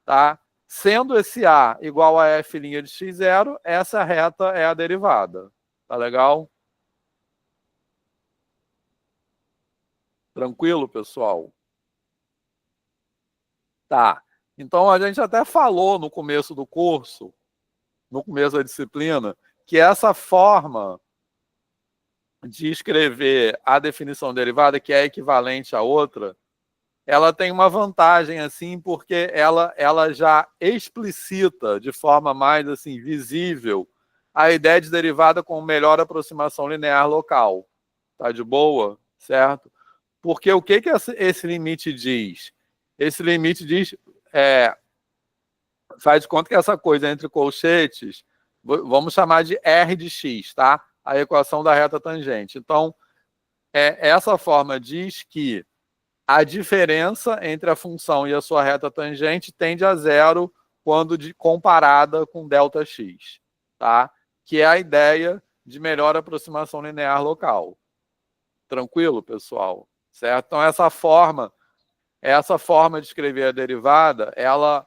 tá? Sendo esse A igual a f' de x0, essa reta é a derivada. Tá legal? Tranquilo, pessoal? Tá. Então, a gente até falou no começo do curso, no começo da disciplina, que essa forma de escrever a definição derivada, que é equivalente à outra, ela tem uma vantagem, assim, porque ela já explicita de forma mais assim, visível a ideia de derivada com melhor aproximação linear local. Tá de boa? Certo? Porque o que esse limite diz? Esse limite diz, faz de conta que essa coisa entre colchetes, vamos chamar de R de x, tá? A equação da reta tangente. Então, essa forma diz que a diferença entre a função e a sua reta tangente tende a zero quando comparada com ΔX, tá? Que é a ideia de melhor aproximação linear local. Tranquilo, pessoal? Certo? Então, essa forma de escrever a derivada, ela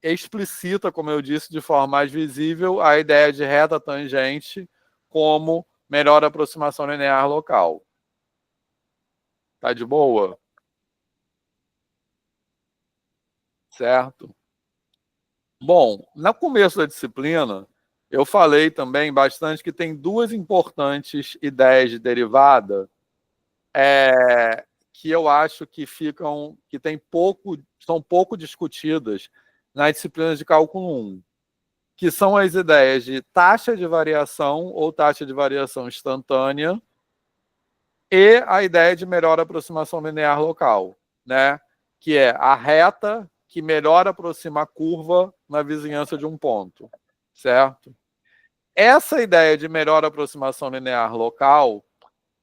explicita, como eu disse, de forma mais visível, a ideia de reta tangente como melhor aproximação linear local. Tá de boa? Certo? Bom, no começo da disciplina, eu falei também bastante que tem duas importantes ideias de derivada que eu acho que são pouco discutidas nas disciplinas de cálculo 1, que são as ideias de taxa de variação ou taxa de variação instantânea e a ideia de melhor aproximação linear local, né? Que é a reta que melhor aproxima a curva na vizinhança de um ponto, certo? Essa ideia de melhor aproximação linear local,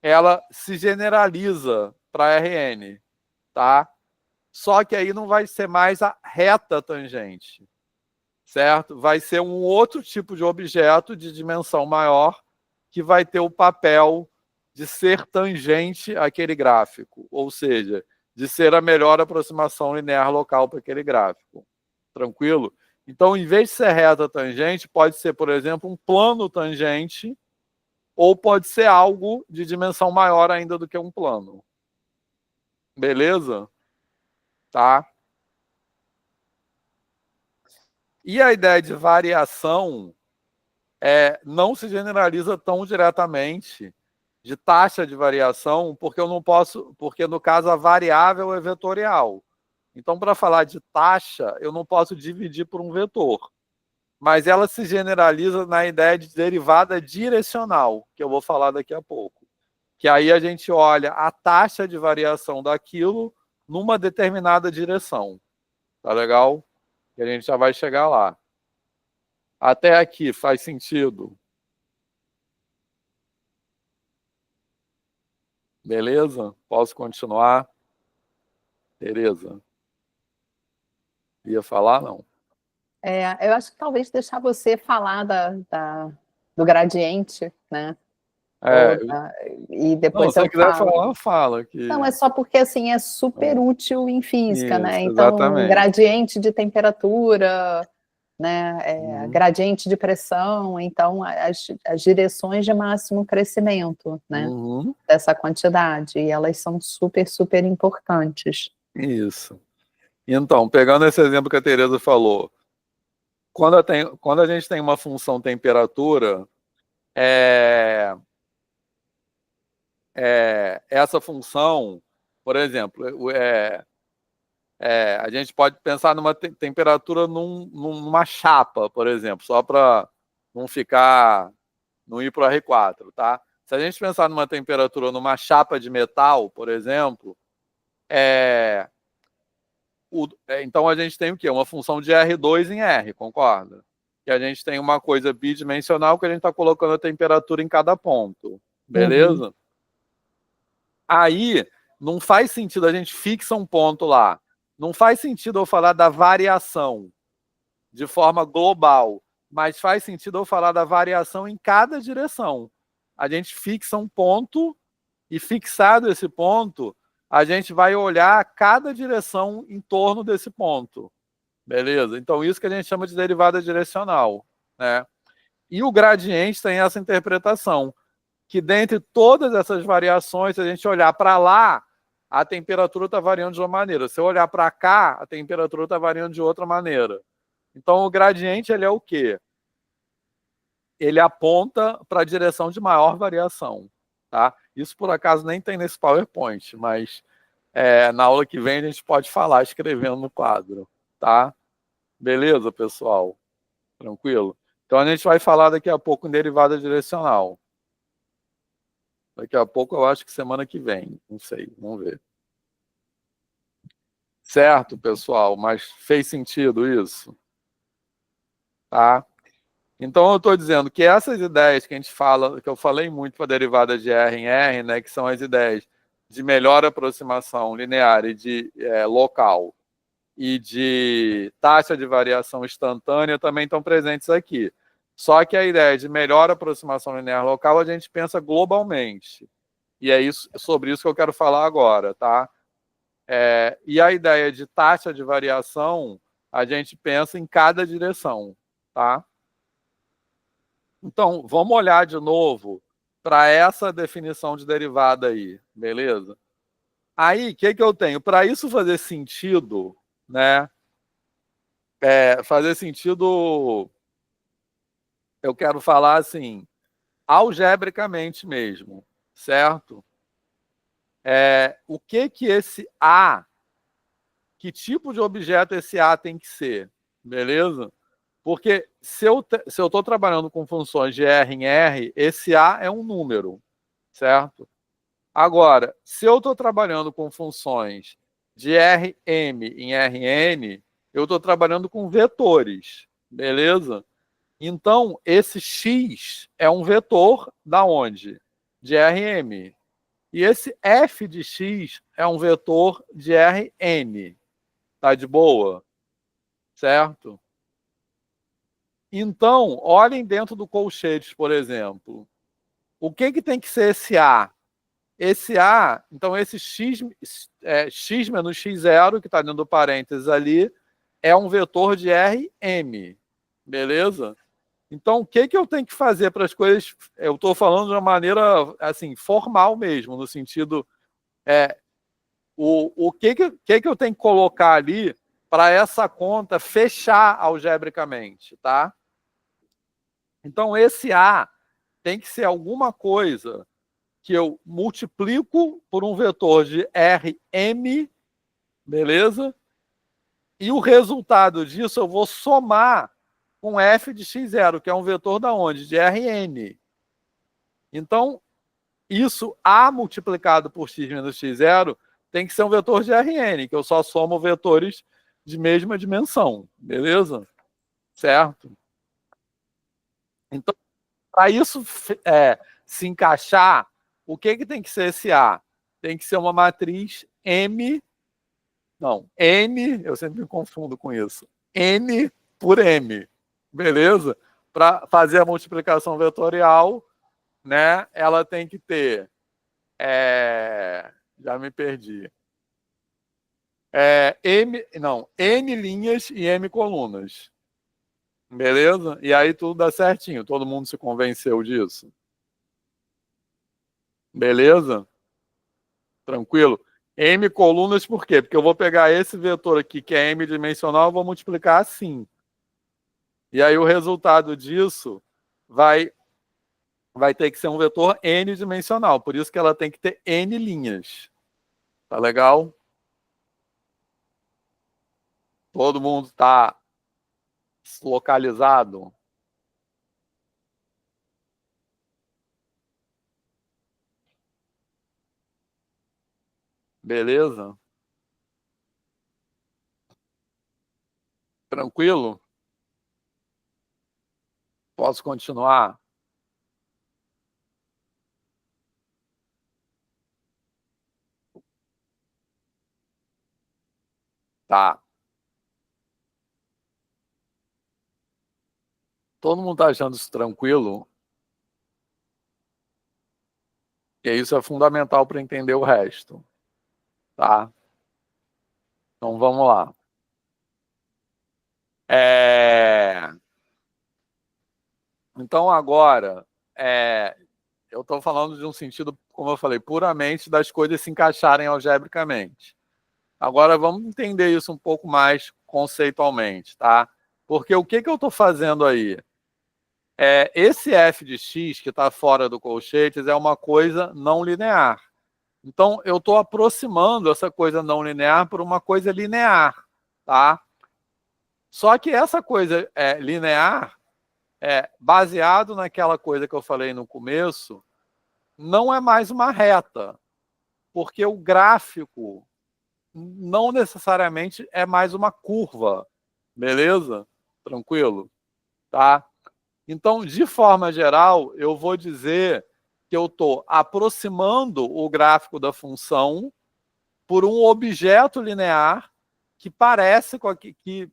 ela se generaliza para Rn, tá? Só que aí não vai ser mais a reta tangente, certo? Vai ser um outro tipo de objeto de dimensão maior que vai ter o papel de ser tangente àquele gráfico, ou seja, de ser a melhor aproximação linear local para aquele gráfico. Tranquilo? Então, em vez de ser reta tangente, pode ser, por exemplo, um plano tangente, ou pode ser algo de dimensão maior ainda do que um plano. Beleza? Tá? E a ideia de variação não se generaliza tão diretamente de taxa de variação, porque eu não posso, porque no caso a variável é vetorial. Então, para falar de taxa, eu não posso dividir por um vetor. Mas ela se generaliza na ideia de derivada direcional, que eu vou falar daqui a pouco. Que aí a gente olha a taxa de variação daquilo numa determinada direção. Tá legal? E a gente já vai chegar lá. Até aqui, faz sentido? Beleza? Posso continuar? Tereza? Ia falar? Não. Eu acho que talvez deixar você falar do gradiente, né? E Não, depois se você eu quiser falo. falar, fala. Que... Não, é só porque assim é super útil em física, né? Isso, Então, exatamente. gradiente de temperatura, né? Gradiente de pressão, então as direções de máximo crescimento, né? Dessa quantidade, e elas são super, super importantes. Isso. Então, pegando esse exemplo que a Tereza falou, quando a gente tem uma função temperatura, essa função, por exemplo, a gente pode pensar numa temperatura numa chapa, por exemplo, só para não ir para o R4, tá? Se a gente pensar numa temperatura numa chapa de metal, por exemplo, então a gente tem o quê? Uma função de R2 em R, concorda? Que a gente tem uma coisa bidimensional que a gente está colocando a temperatura em cada ponto. Beleza? Aí não faz sentido a gente fixa um ponto lá. Não faz sentido eu falar da variação de forma global, mas faz sentido eu falar da variação em cada direção. A gente fixa um ponto e, fixado esse ponto, a gente vai olhar cada direção em torno desse ponto. Beleza? Então, isso que a gente chama de derivada direcional, né? E o gradiente tem essa interpretação, que dentre todas essas variações, se a gente olhar para lá, a temperatura está variando de uma maneira. Se eu olhar para cá, a temperatura está variando de outra maneira. Então, o gradiente ele é o quê? Ele aponta para a direção de maior variação. Tá? Isso, por acaso, nem tem nesse PowerPoint, mas na aula que vem a gente pode falar escrevendo no quadro. Tá? Beleza, pessoal? Tranquilo? Então, a gente vai falar daqui a pouco em derivada direcional. Daqui a pouco, eu acho que semana que vem. Não sei, vamos ver. Certo, pessoal? Mas fez sentido isso? Tá? Então, eu estou dizendo que essas ideias que a gente fala, que eu falei muito para a derivada de R em R, né, que são as ideias de melhor aproximação linear e de local e de taxa de variação instantânea também estão presentes aqui. Só que a ideia de melhor aproximação linear local a gente pensa globalmente. E é sobre isso que eu quero falar agora, tá? E a ideia de taxa de variação a gente pensa em cada direção, tá? Então, vamos olhar de novo para essa definição de derivada aí, beleza? Aí, o que eu tenho? Para isso fazer sentido, né? Fazer sentido eu quero falar assim, algebricamente mesmo, certo? O que esse A, que tipo de objeto esse A tem que ser, beleza? Porque se eu estou trabalhando com funções de R em R, esse A é um número, certo? Agora, se eu estou trabalhando com funções de Rm em Rn, eu estou trabalhando com vetores, beleza? Então, esse x é um vetor da onde? De Rm. E esse f de x é um vetor de Rn. Tá de boa? Certo? Então, olhem dentro do colchetes, por exemplo. O que tem que ser esse A? Esse A, então esse x, x menos x0, que está dentro do parênteses ali, é um vetor de Rm. Beleza? Então, o que eu tenho que fazer para as coisas... Eu estou falando de uma maneira assim, formal mesmo, no sentido... o que eu tenho que colocar ali para essa conta fechar algebricamente, tá? Então, esse A tem que ser alguma coisa que eu multiplico por um vetor de Rm, beleza? E o resultado disso eu vou somar com f de x0, que é um vetor da onde? De Rn. Então, isso A multiplicado por x menos x0 tem que ser um vetor de Rn, que eu só somo vetores de mesma dimensão, beleza? Certo? Então, para isso se encaixar, o que tem que ser esse A? Tem que ser uma matriz M, não, N, eu sempre me confundo com isso, N por M, beleza? Para fazer a multiplicação vetorial, né, ela tem que ter, já me perdi, N linhas e M colunas, beleza? E aí tudo dá certinho, todo mundo se convenceu disso? Beleza? Tranquilo? M colunas por quê? Porque eu vou pegar esse vetor aqui, que é M dimensional, e vou multiplicar assim. E aí o resultado disso vai ter que ser um vetor N dimensional. Por isso que ela tem que ter N linhas. Tá legal? Todo mundo está localizado? Beleza? Tranquilo? Posso continuar? Tá. Todo mundo está achando isso tranquilo? E isso é fundamental para entender o resto. Tá? Então vamos lá. Então agora, eu estou falando de um sentido, como eu falei, puramente das coisas se encaixarem algebricamente. Agora vamos entender isso um pouco mais conceitualmente, tá? Porque o que eu estou fazendo aí? Esse f de x que está fora do colchetes é uma coisa não linear. Então, eu estou aproximando essa coisa não linear por uma coisa linear, tá? Só que essa coisa linear, baseado naquela coisa que eu falei no começo, não é mais uma reta, porque o gráfico não necessariamente é mais uma curva, beleza? Tranquilo? Tá? Então, de forma geral, eu vou dizer que eu estou aproximando o gráfico da função por um objeto linear que parece que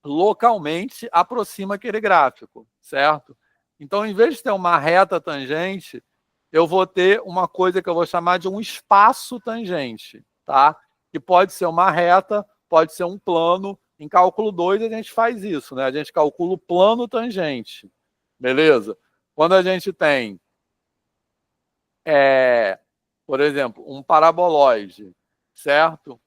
localmente aproxima aquele gráfico, certo? Então, em vez de ter uma reta tangente, eu vou ter uma coisa que eu vou chamar de um espaço tangente, tá? Que pode ser uma reta, pode ser um plano. Em cálculo 2 a gente faz isso, né? A gente calcula o plano tangente, beleza? Quando a gente tem, por exemplo, um paraboloide, certo?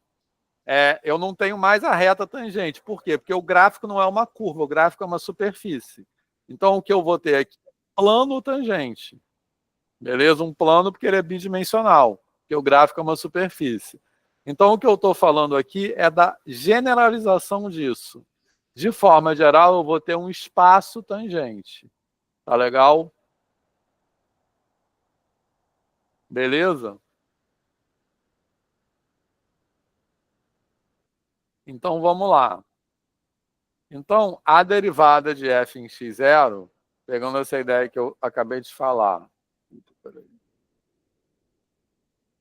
Eu não tenho mais a reta tangente. Por quê? Porque o gráfico não é uma curva, o gráfico é uma superfície. Então, o que eu vou ter aqui é plano tangente. Beleza? Um plano porque ele é bidimensional, porque o gráfico é uma superfície. Então, o que eu estou falando aqui é da generalização disso. De forma geral, eu vou ter um espaço tangente. Tá legal? Beleza? Então, vamos lá. Então, a derivada de f em x0, pegando essa ideia que eu acabei de falar,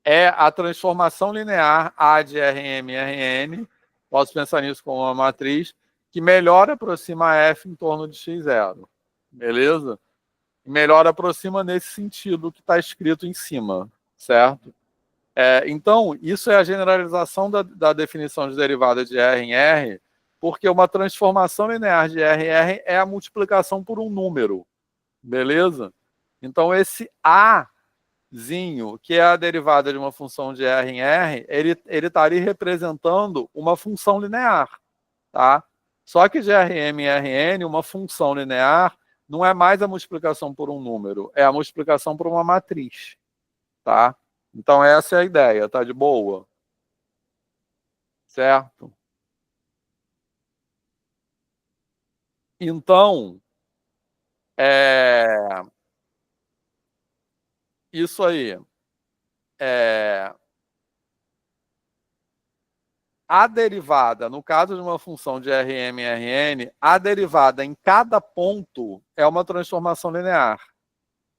é a transformação linear A de Rm em Rn, posso pensar nisso como uma matriz, que melhor aproxima f em torno de x0. Beleza? Melhor aproxima nesse sentido que está escrito em cima, certo? Então, isso é a generalização da definição de derivada de R em R, porque uma transformação linear de R em R é a multiplicação por um número, beleza? Então, esse Azinho, que é a derivada de uma função de R em R, ele estaria representando uma função linear, tá? Só que de Rm em Rn, uma função linear não é mais a multiplicação por um número, é a multiplicação por uma matriz, tá? Então, essa é a ideia, tá de boa? Certo? Então, isso aí. A derivada, no caso de uma função de Rm em Rn, a derivada em cada ponto é uma transformação linear.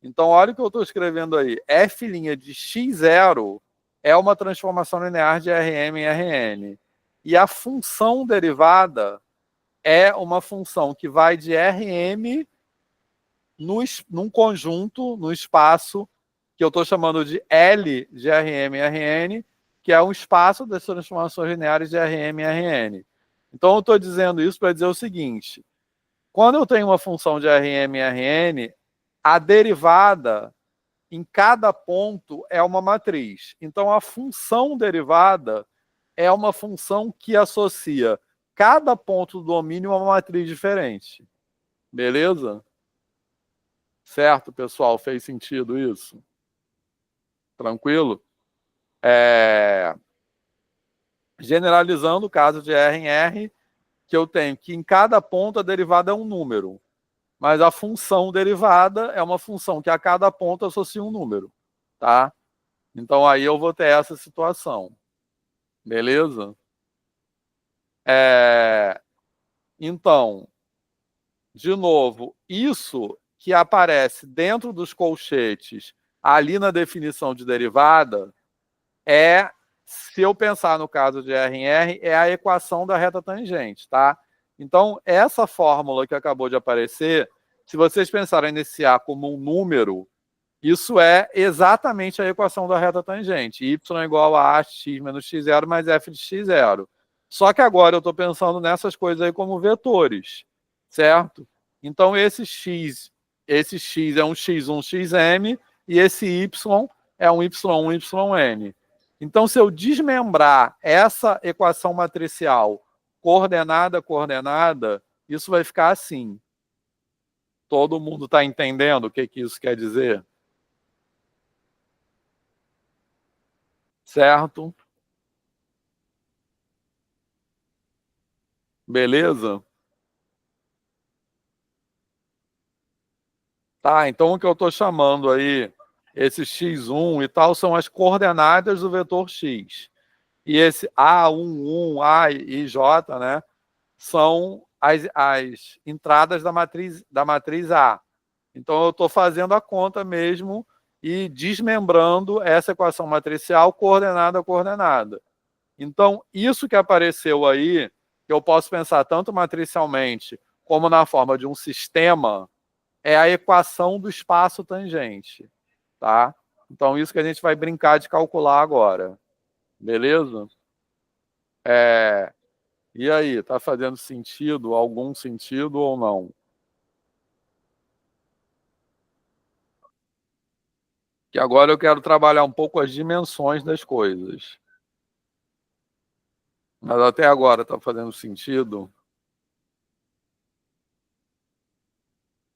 Então, olha o que eu estou escrevendo aí. F' de x0 é uma transformação linear de Rm em Rn. E a função derivada é uma função que vai de Rm num conjunto, no espaço, que eu estou chamando de L de Rm em Rn, que é um espaço das transformações lineares de Rm em Rn. Então, eu estou dizendo isso para dizer o seguinte. Quando eu tenho uma função de Rm em Rn, a derivada em cada ponto é uma matriz. Então, a função derivada é uma função que associa cada ponto do domínio a uma matriz diferente. Beleza? Certo, pessoal? Fez sentido isso? Tranquilo? Generalizando o caso de R em R, que eu tenho que em cada ponto a derivada é um número. Mas a função derivada é uma função que a cada ponto associa um número. Tá? Então, aí eu vou ter essa situação. Beleza? Então, de novo, isso que aparece dentro dos colchetes, ali na definição de derivada, se eu pensar no caso de R em R, é a equação da reta tangente, tá? Então, essa fórmula que acabou de aparecer, se vocês pensarem nesse A como um número, isso é exatamente a equação da reta tangente. Y é igual a x menos x0 mais f de x0. Só que agora eu estou pensando nessas coisas aí como vetores, certo? Então, esse x é um x1, xm, e esse y é um y1, yn. Então, se eu desmembrar essa equação matricial coordenada, coordenada, isso vai ficar assim. Todo mundo está entendendo o que isso quer dizer? Certo? Beleza? Tá, então o que eu estou chamando aí, esse x1 e tal, são as coordenadas do vetor x. E esse A11, A e J, né, são as entradas da matriz A. Então, eu estou fazendo a conta mesmo e desmembrando essa equação matricial coordenada a coordenada. Então, isso que apareceu aí, que eu posso pensar tanto matricialmente como na forma de um sistema, é a equação do espaço tangente. Tá? Então, isso que a gente vai brincar de calcular agora. Beleza? E aí, está fazendo sentido, algum sentido ou não? Que agora eu quero trabalhar um pouco as dimensões das coisas. Mas até agora está fazendo sentido?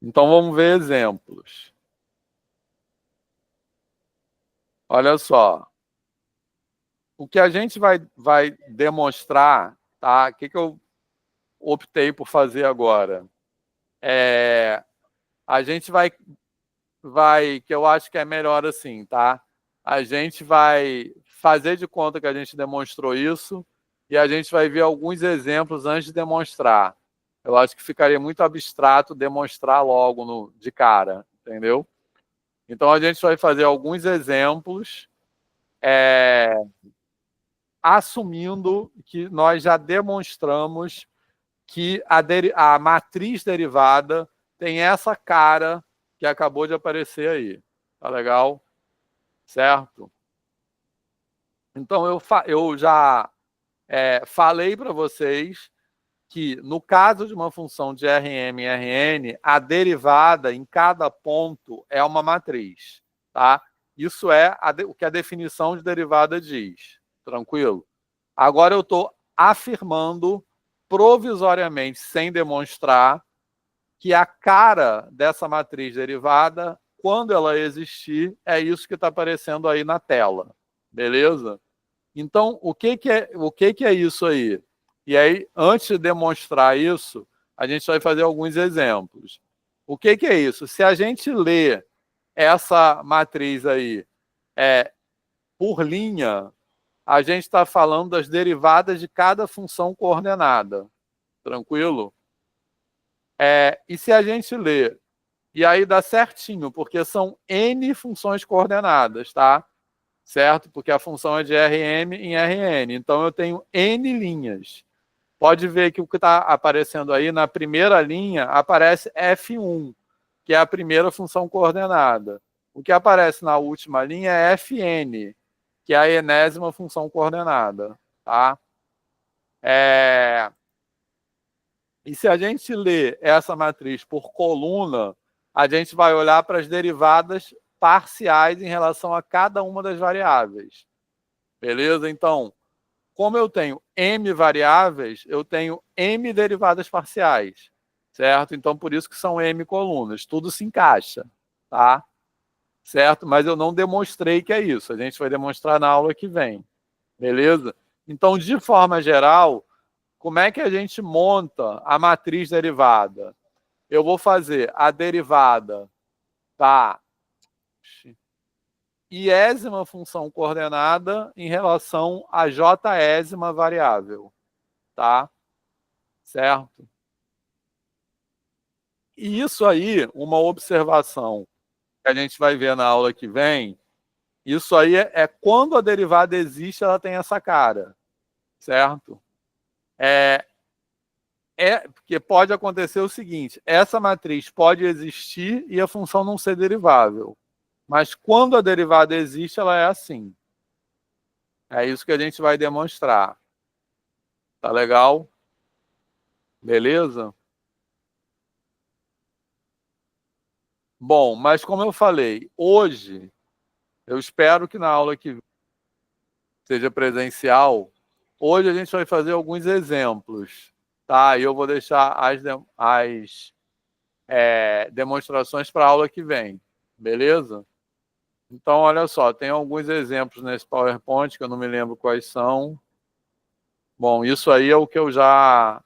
Então, vamos ver exemplos. Olha só. O que a gente vai demonstrar, tá? O que eu optei por fazer agora? A gente vai, que eu acho que é melhor assim, tá? A gente vai fazer de conta que a gente demonstrou isso e a gente vai ver alguns exemplos antes de demonstrar. Eu acho que ficaria muito abstrato demonstrar logo de cara, entendeu? Então, a gente vai fazer alguns exemplos assumindo que nós já demonstramos que a matriz derivada tem essa cara que acabou de aparecer aí. Tá legal? Certo? Então, eu já falei para vocês que, no caso de uma função de Rm em Rn, a derivada em cada ponto é uma matriz. Tá? Isso é o que a definição de derivada diz. Tranquilo? Agora eu estou afirmando provisoriamente, sem demonstrar, que a cara dessa matriz derivada, quando ela existir, é isso que está aparecendo aí na tela. Beleza? Então, o que é isso aí? E aí, antes de demonstrar isso, a gente vai fazer alguns exemplos. O que é isso? Se a gente lê essa matriz aí por linha, a gente está falando das derivadas de cada função coordenada. Tranquilo? E se a gente ler, e aí dá certinho, porque são N funções coordenadas, tá? Certo? Porque a função é de Rm em Rn. Então, eu tenho N linhas. Pode ver que o que está aparecendo aí, na primeira linha, aparece F1, que é a primeira função coordenada. O que aparece na última linha é Fn, que é a enésima função coordenada. Tá? E se a gente lê essa matriz por coluna, a gente vai olhar para as derivadas parciais em relação a cada uma das variáveis. Beleza? Então, como eu tenho m variáveis, eu tenho m derivadas parciais. Certo? Então, por isso que são m colunas. Tudo se encaixa. Tá? Certo? Mas eu não demonstrei que é isso. A gente vai demonstrar na aula que vem. Beleza? Então, de forma geral, como é que a gente monta a matriz derivada? Eu vou fazer a derivada da iésima função coordenada em relação à jésima variável. Tá? Certo? E isso aí, uma observação que a gente vai ver na aula que vem, isso aí quando a derivada existe, ela tem essa cara. Certo? Porque pode acontecer o seguinte, essa matriz pode existir e a função não ser derivável. Mas quando a derivada existe, ela é assim. É isso que a gente vai demonstrar. Tá legal? Beleza? Bom, mas como eu falei, hoje, eu espero que na aula que seja presencial, hoje a gente vai fazer alguns exemplos. Tá? E eu vou deixar as demonstrações para a aula que vem. Beleza? Então, olha só, tem alguns exemplos nesse PowerPoint que eu não me lembro quais são. Bom, isso aí é o que eu já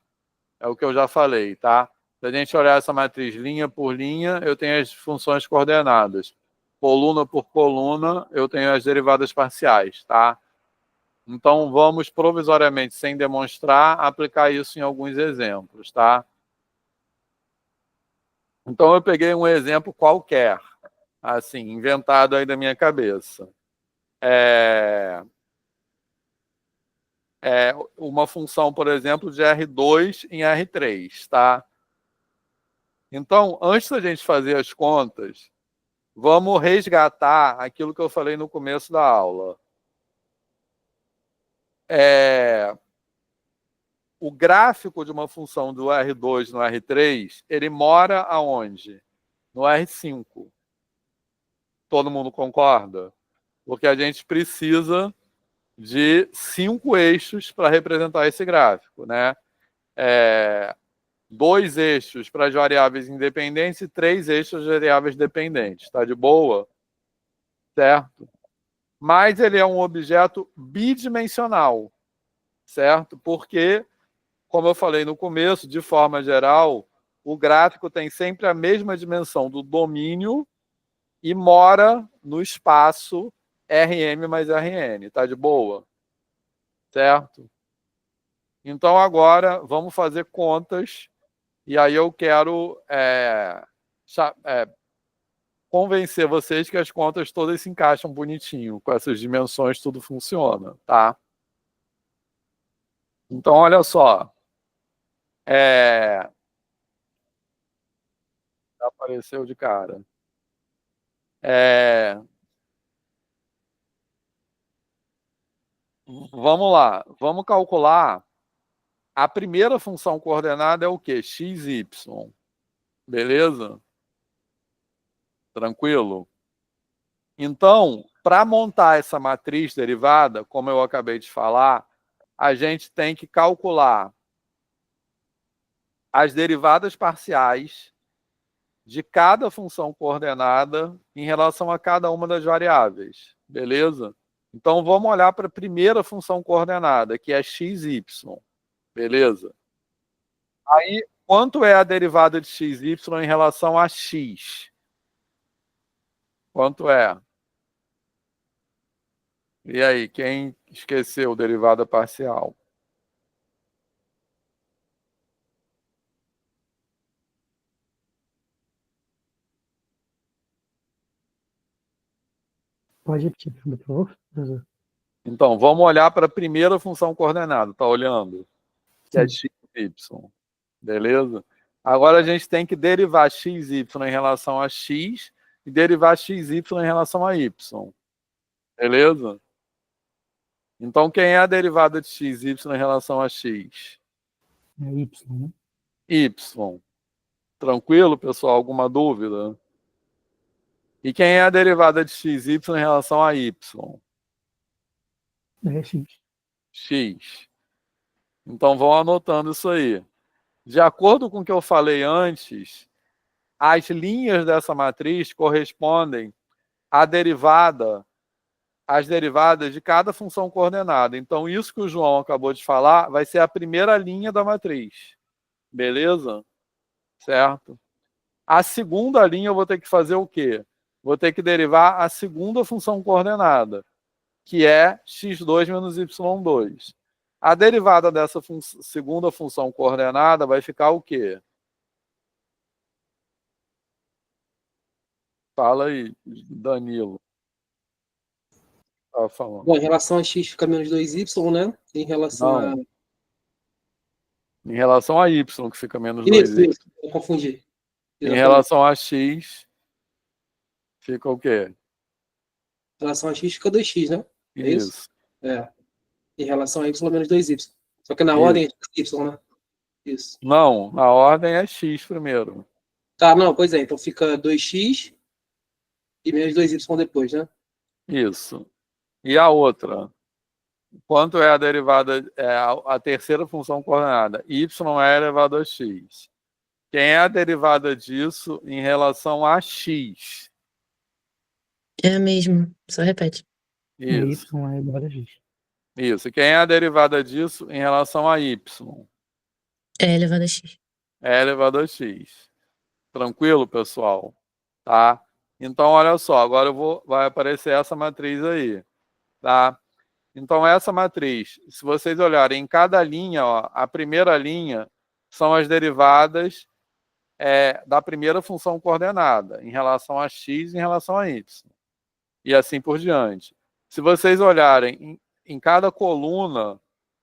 falei, tá? Se a gente olhar essa matriz linha por linha, eu tenho as funções coordenadas. Coluna por coluna, eu tenho as derivadas parciais, tá? Então, vamos provisoriamente, sem demonstrar, aplicar isso em alguns exemplos, tá? Então, eu peguei um exemplo qualquer, assim, inventado aí da minha cabeça. Uma função, por exemplo, de R2 em R3, tá? Então, antes da gente fazer as contas, vamos resgatar aquilo que eu falei no começo da aula. O gráfico de uma função do R2 no R3, ele mora aonde? No R5. Todo mundo concorda? Porque a gente precisa de 5 eixos para representar esse gráfico, né? 2 eixos para as variáveis independentes e 3 eixos de variáveis dependentes. Tá de boa? Certo? Mas ele é um objeto bidimensional, certo? Porque, como eu falei no começo, de forma geral, o gráfico tem sempre a mesma dimensão do domínio e mora no espaço Rm mais Rn. Tá de boa? Certo? Então, agora, vamos fazer contas. E aí eu quero convencer vocês que as contas todas se encaixam bonitinho. Com essas dimensões, tudo funciona, tá? Então, olha só. Apareceu de cara. Vamos lá. Vamos calcular. A primeira função coordenada é o quê? X, Y. Beleza? Tranquilo? Então, para montar essa matriz derivada, como eu acabei de falar, a gente tem que calcular as derivadas parciais de cada função coordenada em relação a cada uma das variáveis. Beleza? Então, vamos olhar para a primeira função coordenada, que é xy. Beleza? Aí, quanto é a derivada de xy em relação a x? Quanto é? E aí, quem esqueceu derivada parcial? Pode repetir, por favor, professor? Então, vamos olhar para a primeira função coordenada. Tá olhando? Que é xy. Beleza? Agora a gente tem que derivar xy em relação a x e derivar xy em relação a y. Beleza? Então, quem é a derivada de xy em relação a x? É Y, né? Y. Tranquilo, pessoal? Alguma dúvida? E quem é a derivada de xy em relação a y? É X. X. Então, vão anotando isso aí. De acordo com o que eu falei antes, as linhas dessa matriz correspondem à derivada, às derivadas de cada função coordenada. Então, isso que o João acabou de falar vai ser a primeira linha da matriz. Beleza? Certo? A segunda linha eu vou ter que fazer o quê? Vou ter que derivar a segunda função coordenada, que é x2 menos y2. A derivada dessa segunda função coordenada vai ficar o quê? Fala aí, Danilo. Estava falando. Bom, em relação a x fica menos 2y, né? Em relação a... Não. Em relação a y, que fica menos Isso, 2y. eu confundi. Em Exatamente. relação a x, fica o quê? Em relação a x fica 2x, né? É isso? Isso. É. Em relação a y, menos 2y. Só que na Isso. ordem é y, né? Isso. Não, a ordem é x primeiro. Tá, não, pois é. Então fica 2x e menos 2y depois, né? Isso. E a outra? Quanto é a derivada, a terceira função coordenada? Y é elevado a x. Quem é a derivada disso em relação a x? É a mesma, só repete. Isso. Y é igual a X. Isso. Quem é a derivada disso em relação a y? É elevado a x. É elevado a x. Tranquilo, pessoal? Tá? Então, olha só, agora vai aparecer essa matriz aí, tá? Então, essa matriz, se vocês olharem em cada linha, ó, a primeira linha são as derivadas da primeira função coordenada, em relação a x e em relação a y. E assim por diante. Se vocês olharem em cada coluna,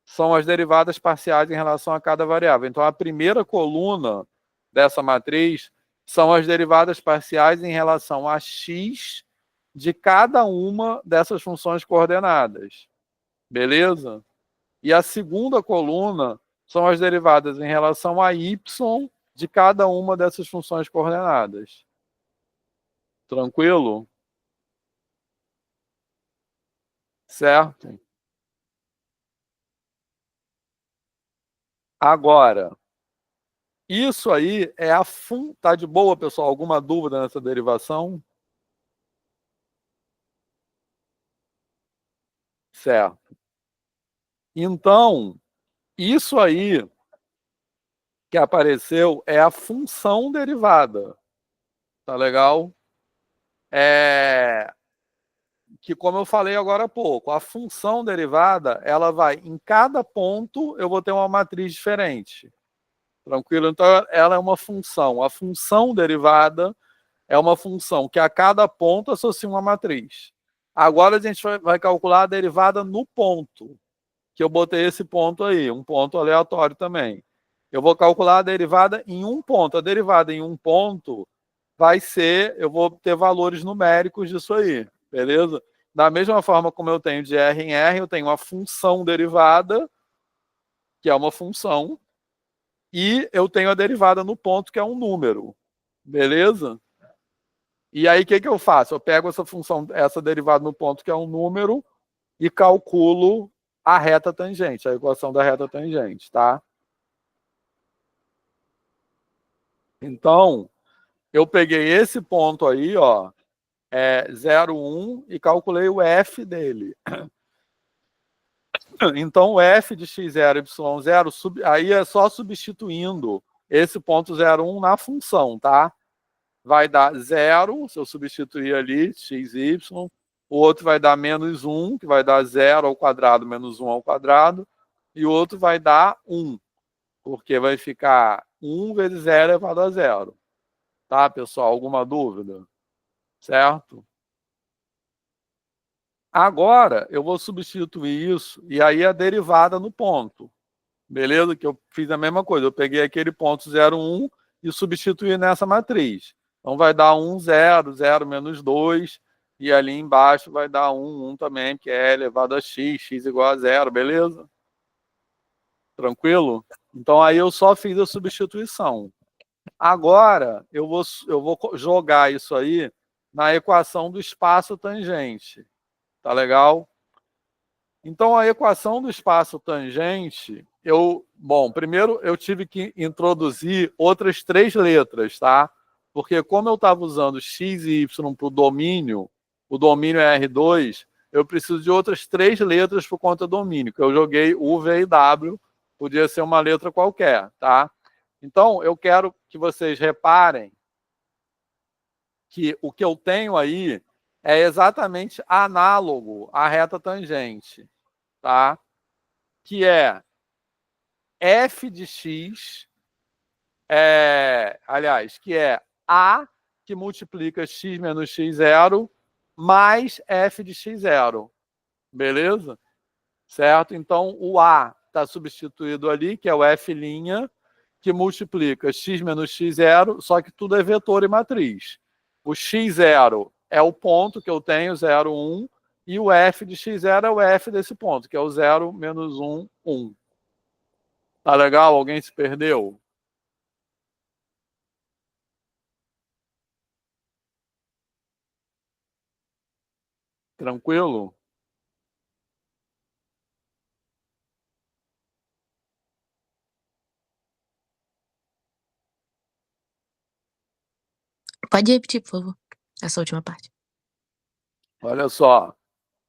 são as derivadas parciais em relação a cada variável. Então, a primeira coluna dessa matriz são as derivadas parciais em relação a x de cada uma dessas funções coordenadas. Beleza? E a segunda coluna são as derivadas em relação a y de cada uma dessas funções coordenadas. Tranquilo? Certo? Agora, isso aí é a tá de boa, pessoal? Alguma dúvida nessa derivação? Certo. Então, isso aí que apareceu é a função derivada. Tá legal? Que, como eu falei agora há pouco, a função derivada, ela vai, em cada ponto, eu vou ter uma matriz diferente. Tranquilo? Então, ela é uma função. A função derivada é uma função que a cada ponto associa uma matriz. Agora a gente vai calcular a derivada no ponto, que eu botei esse ponto aí, um ponto aleatório também. Eu vou calcular a derivada em um ponto. A derivada em um ponto vai ser, eu vou ter valores numéricos disso aí, beleza? Da mesma forma como eu tenho de R em R, eu tenho uma função derivada, que é uma função, e eu tenho a derivada no ponto, que é um número, beleza? E aí, o que eu faço? Eu pego essa função, essa derivada no ponto, que é um número, e calculo a reta tangente, a equação da reta tangente, tá? Então, eu peguei esse ponto aí, ó, 0, 1, e calculei o f dele. Então, o f de x0, y0, aí é só substituindo esse ponto 0, 1 na função, tá? Vai dar 0, se eu substituir ali, x, y. O outro vai dar menos 1, que vai dar 0 ao quadrado menos 1 ao quadrado. E o outro vai dar 1, porque vai ficar 1 vezes 0 elevado a 0. Tá, pessoal? Alguma dúvida? Certo? Agora, eu vou substituir isso, e aí a derivada no ponto. Beleza? Que eu fiz a mesma coisa. Eu peguei aquele ponto 0, 1 e substituí nessa matriz. Então, vai dar 1, 0, 0 menos 2, e ali embaixo vai dar 1, 1 também, que é elevado a x, x igual a 0, beleza? Tranquilo? Então, aí eu só fiz a substituição. Agora, eu vou jogar isso aí na equação do espaço tangente. Tá legal? Então, a equação do espaço tangente, primeiro eu tive que introduzir outras 3 letras, tá? Porque como eu estava usando x e y para o domínio é R2, eu preciso de outras 3 letras por conta do domínio, que eu joguei U, V e W, podia ser uma letra qualquer, tá? Então, eu quero que vocês reparem que o que eu tenho aí é exatamente análogo à reta tangente, tá? Que é f de x, que é a que multiplica x menos x0 mais f de x0, beleza? Certo? Então, o a está substituído ali, que é o f', que multiplica x menos x0, só que tudo é vetor e matriz. O x0 é o ponto que eu tenho, 0, 1, e o f de x0 é o f desse ponto, que é o 0, menos 1, 1. Tá legal? Alguém se perdeu? Tranquilo? Pode repetir, por favor, essa última parte. Olha só.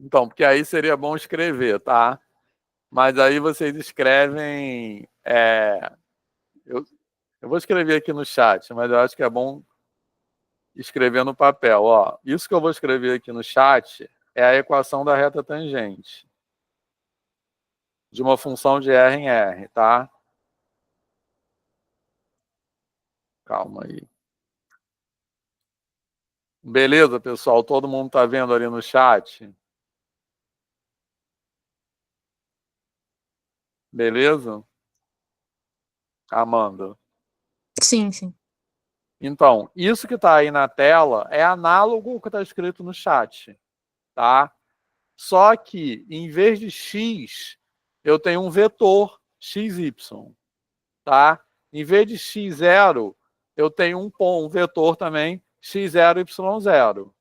Então, porque aí seria bom escrever, tá? Mas aí vocês escrevem... eu vou escrever aqui no chat, mas eu acho que é bom escrever no papel. Ó, isso que eu vou escrever aqui no chat é a equação da reta tangente de uma função de R em R, tá? Calma aí. Beleza, pessoal? Todo mundo está vendo ali no chat? Beleza? Amanda? Sim, sim. Então, isso que está aí na tela é análogo ao que está escrito no chat, tá? Só que, em vez de x, eu tenho um vetor xy, tá? Em vez de x0, eu tenho um vetor também x0, y0.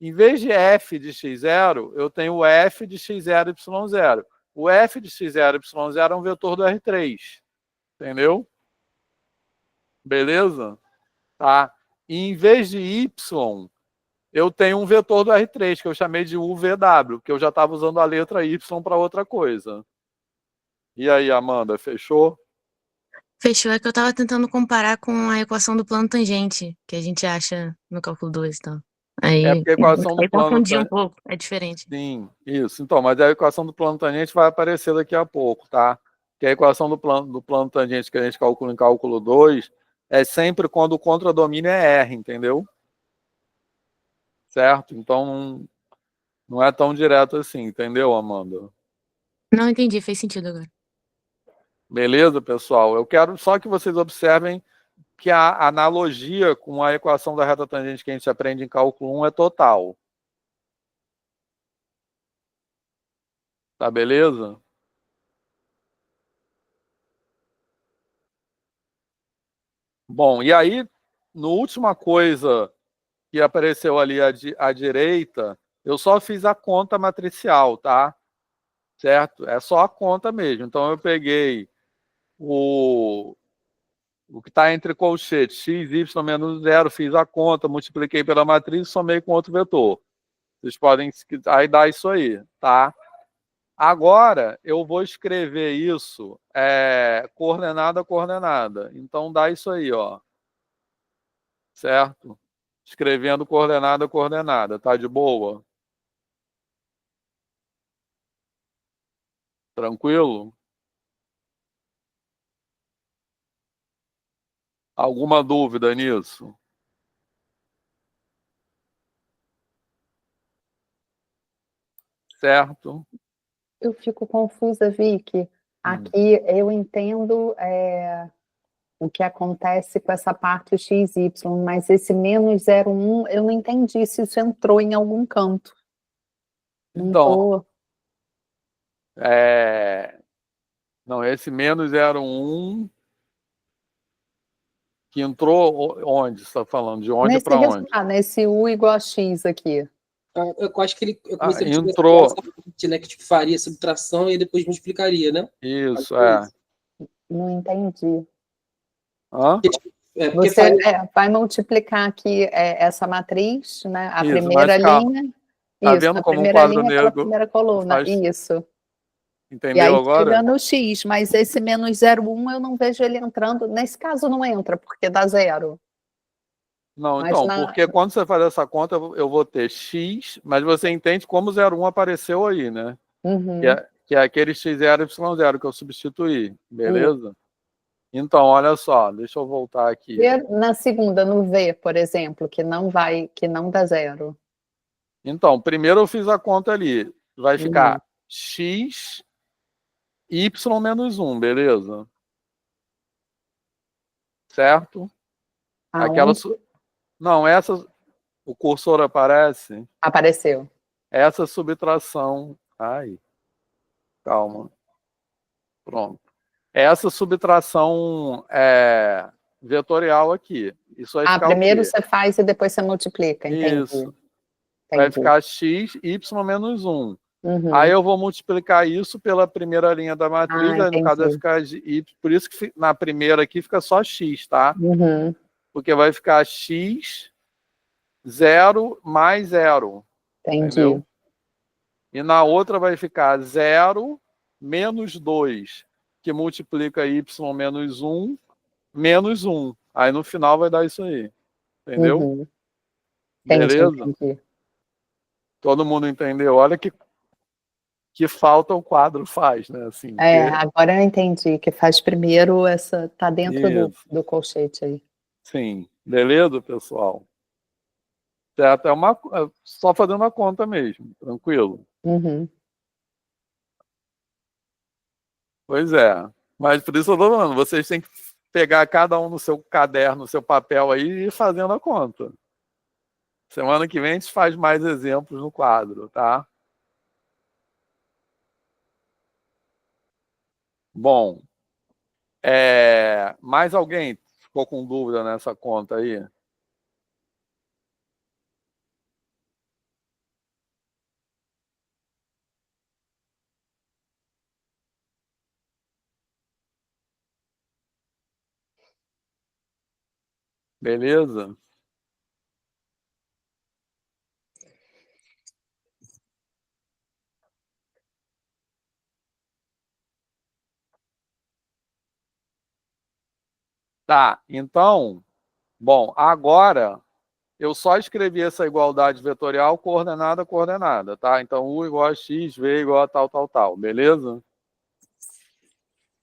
Em vez de f de x0, eu tenho o f de x0, y0. O f de x0, y0 é um vetor do R3, entendeu? Beleza? Tá? E em vez de Y, eu tenho um vetor do R3, que eu chamei de UVW, que eu já estava usando a letra Y para outra coisa. E aí, Amanda, fechou? Fechou. É que eu tava tentando comparar com a equação do plano tangente, que a gente acha no cálculo 2 e tal. É Aí, porque a equação do aí plano confundi um tangente... pouco, é diferente. Sim, isso. Então, mas a equação do plano tangente vai aparecer daqui a pouco, tá? Que a equação do plano tangente que a gente calcula em cálculo 2 é sempre quando o contradomínio é R, entendeu? Certo? Então, não é tão direto assim, entendeu, Amanda? Não entendi, fez sentido agora. Beleza, pessoal? Eu quero só que vocês observem que a analogia com a equação da reta tangente que a gente aprende em cálculo 1 é total. Tá beleza? Bom, e aí, no última coisa que apareceu ali à direita, eu só fiz a conta matricial, tá? Certo? É só a conta mesmo. Então, eu peguei o que está entre colchetes, x, y menos zero, fiz a conta, multipliquei pela matriz e somei com outro vetor. Vocês podem, aí dá isso aí, tá? Agora, eu vou escrever isso coordenada a coordenada. Então, dá isso aí, ó. Certo? Escrevendo coordenada a coordenada. Tá de boa? Tranquilo? Alguma dúvida nisso? Certo? Eu fico confusa, Vicky. Aqui eu entendo o que acontece com essa parte XY, mas esse -01 eu não entendi se isso entrou em algum canto. Não Então, tô. não, esse -01 que entrou onde? Você está falando? De onde Nesse para onde? resultado, nesse U igual a X aqui. Eu acho que é como Ah, se ele tivesse entrou. essa parte, né, que tipo, faria subtração e depois multiplicaria, né? Acho Isso, que é é. isso. Não entendi. Hã? Porque Você faria. vai multiplicar aqui essa matriz, né? A Isso, mas primeira calma. linha. Tá Isso, vendo a como um primeira quadro linha pela negro primeira coluna. faz. Isso. E Entendeu aí chega agora? no X, mas esse -01 eu não vejo ele entrando. Nesse caso não entra, porque dá zero. Não, Mas então, porque quando você faz essa conta, eu vou ter x, mas você entende como o 01 apareceu aí, né? Uhum. Que é aquele x0, y0 que eu substituí, beleza? Então, olha só, deixa eu voltar aqui. E na segunda, no V, por exemplo, que não dá zero. Então, primeiro eu fiz a conta ali. Vai Uhum. ficar x, y menos 1, beleza? Certo? Aquela. Aonde Não, o cursor aparece. apareceu? Essa subtração. Ai, calma. Pronto. Essa subtração vetorial aqui. Isso vai ficar o Primeiro quê? você faz e depois você multiplica. Entendi, Isso. Vai entendi. ficar x, y menos 1. Aí Uhum. eu vou multiplicar isso pela primeira linha da matriz, aí no caso vai Entendi. ficar y, por isso que na primeira aqui fica só x, tá? Uhum. Porque vai ficar x, 0 mais 0, Entendi. entendeu? E na outra vai ficar 0 menos 2, que multiplica y menos 1, menos 1. Aí no final vai dar isso aí, entendeu? Uhum. Entendi, Beleza? entendi. Todo mundo entendeu? Olha que falta o quadro faz, né? Assim, que... Agora eu entendi que faz primeiro tá dentro Isso, do colchete aí. sim. Beleza, pessoal? Certo? Só fazendo a conta mesmo, tranquilo? Uhum. Pois é. Mas por isso eu tô falando, vocês têm que pegar cada um no seu caderno, no seu papel aí e ir fazendo a conta. Semana que vem a gente faz mais exemplos no quadro, tá? Bom, mais alguém ficou com dúvida nessa conta aí? Beleza? Tá, então, bom, agora eu só escrevi essa igualdade vetorial coordenada a coordenada, tá? Então, U igual a X, V igual a tal, tal, tal, beleza?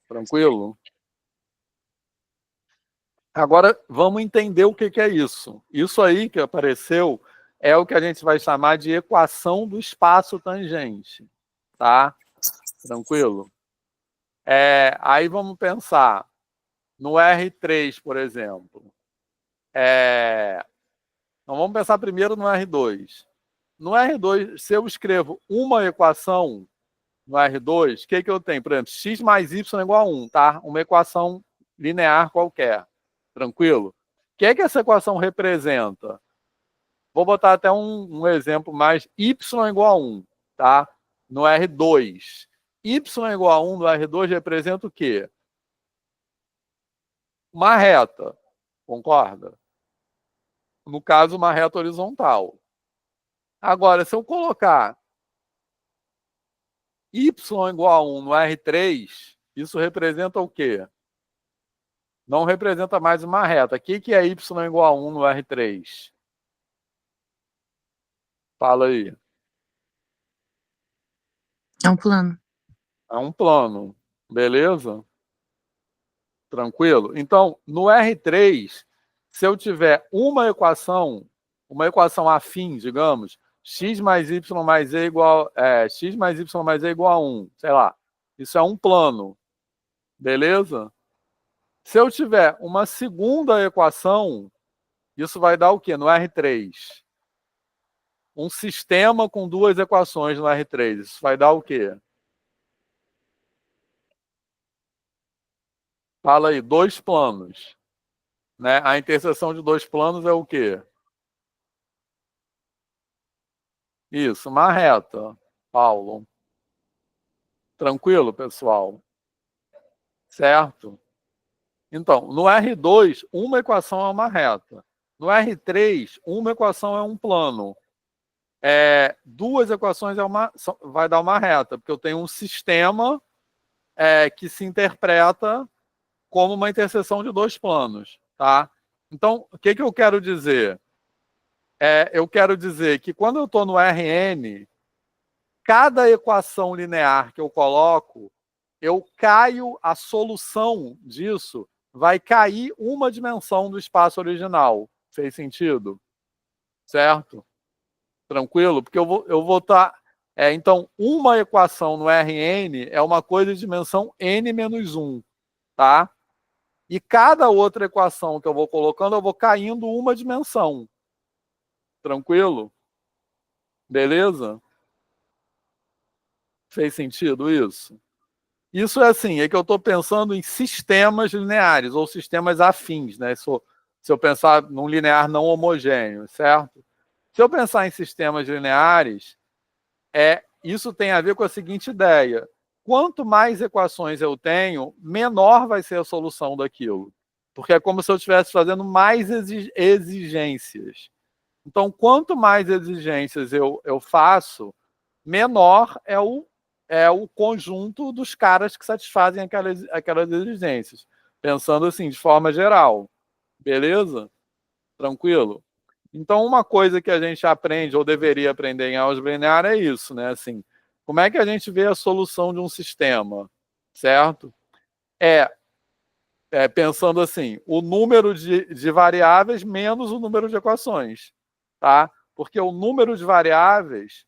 Tranquilo? Agora, vamos entender o que é isso. Isso aí que apareceu é o que a gente vai chamar de equação do espaço tangente, tá? Tranquilo? Aí vamos pensar no R3, por exemplo. Então, vamos pensar primeiro no R2. No R2, se eu escrevo uma equação no R2, o que eu tenho? Por exemplo, x mais y é igual a 1, tá? Uma equação linear qualquer. Tranquilo? O que essa equação representa? Vou botar até um exemplo mais. Y igual a 1, tá? No R2. Y igual a 1 no R2 representa o quê? Uma reta. Concorda? No caso, uma reta horizontal. Agora, se eu colocar y igual a 1 no R3, isso representa o quê? Não representa mais uma reta. O que é y igual a 1 no R3? Fala aí. É um plano. É um plano. Beleza? Tranquilo? Então, no R3, se eu tiver uma equação afim, digamos, x mais y mais z igual, x mais y mais z igual a 1, sei lá. Isso é um plano. Beleza? Se eu tiver uma segunda equação, isso vai dar o quê? No R3. Um sistema com duas equações no R3. Isso vai dar o quê? Fala aí, dois planos. Né? A interseção de dois planos é o quê? Isso, uma reta, Paulo. Tranquilo, pessoal? Certo? Então, no R2, uma equação é uma reta. No R3, uma equação é um plano. Duas equações vai dar uma reta, porque eu tenho um sistema que se interpreta como uma interseção de dois planos. Tá? Então, o que eu quero dizer? Eu quero dizer que quando eu estou no Rn, cada equação linear que eu coloco, eu caio, a solução disso vai cair uma dimensão do espaço original. Fez sentido? Certo? Tranquilo? Porque eu vou estar... então, uma equação no Rn é uma coisa de dimensão n menos 1. Tá? E cada outra equação que eu vou colocando, eu vou caindo uma dimensão. Tranquilo? Beleza? Fez sentido isso? Isso é assim, é que eu estou pensando em sistemas lineares ou sistemas afins, né? Se eu pensar num linear não homogêneo, certo? Se eu pensar em sistemas lineares, isso tem a ver com a seguinte ideia. Quanto mais equações eu tenho, menor vai ser a solução daquilo. Porque é como se eu estivesse fazendo mais exigências. Então, quanto mais exigências eu faço, menor é o conjunto dos caras que satisfazem aquelas exigências. Pensando assim, de forma geral. Beleza? Tranquilo? Então, uma coisa que a gente aprende, ou deveria aprender em álgebra linear, é isso, né? Assim, como é que a gente vê a solução de um sistema? Certo? Pensando assim, o número de variáveis menos o número de equações. Tá? Porque o número de variáveis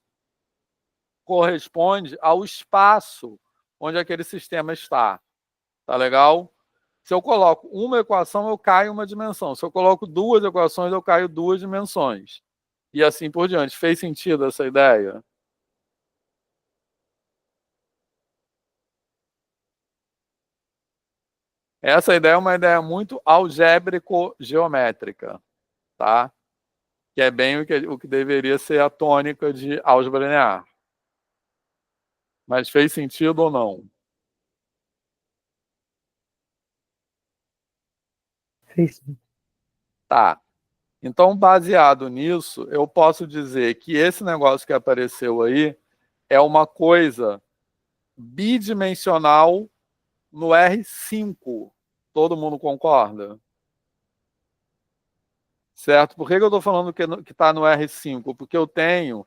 corresponde ao espaço onde aquele sistema está. Tá legal? Se eu coloco uma equação, eu caio uma dimensão. Se eu coloco duas equações, eu caio duas dimensões. E assim por diante. Fez sentido essa ideia? Essa ideia é uma ideia muito algébrico-geométrica, tá? Que é bem o que deveria ser a tônica de álgebra linear. Mas fez sentido ou não? Fez. Tá. Então, baseado nisso, eu posso dizer que esse negócio que apareceu aí é uma coisa bidimensional no R5. Todo mundo concorda? Certo? Por que eu estou falando que está no R5? Porque eu tenho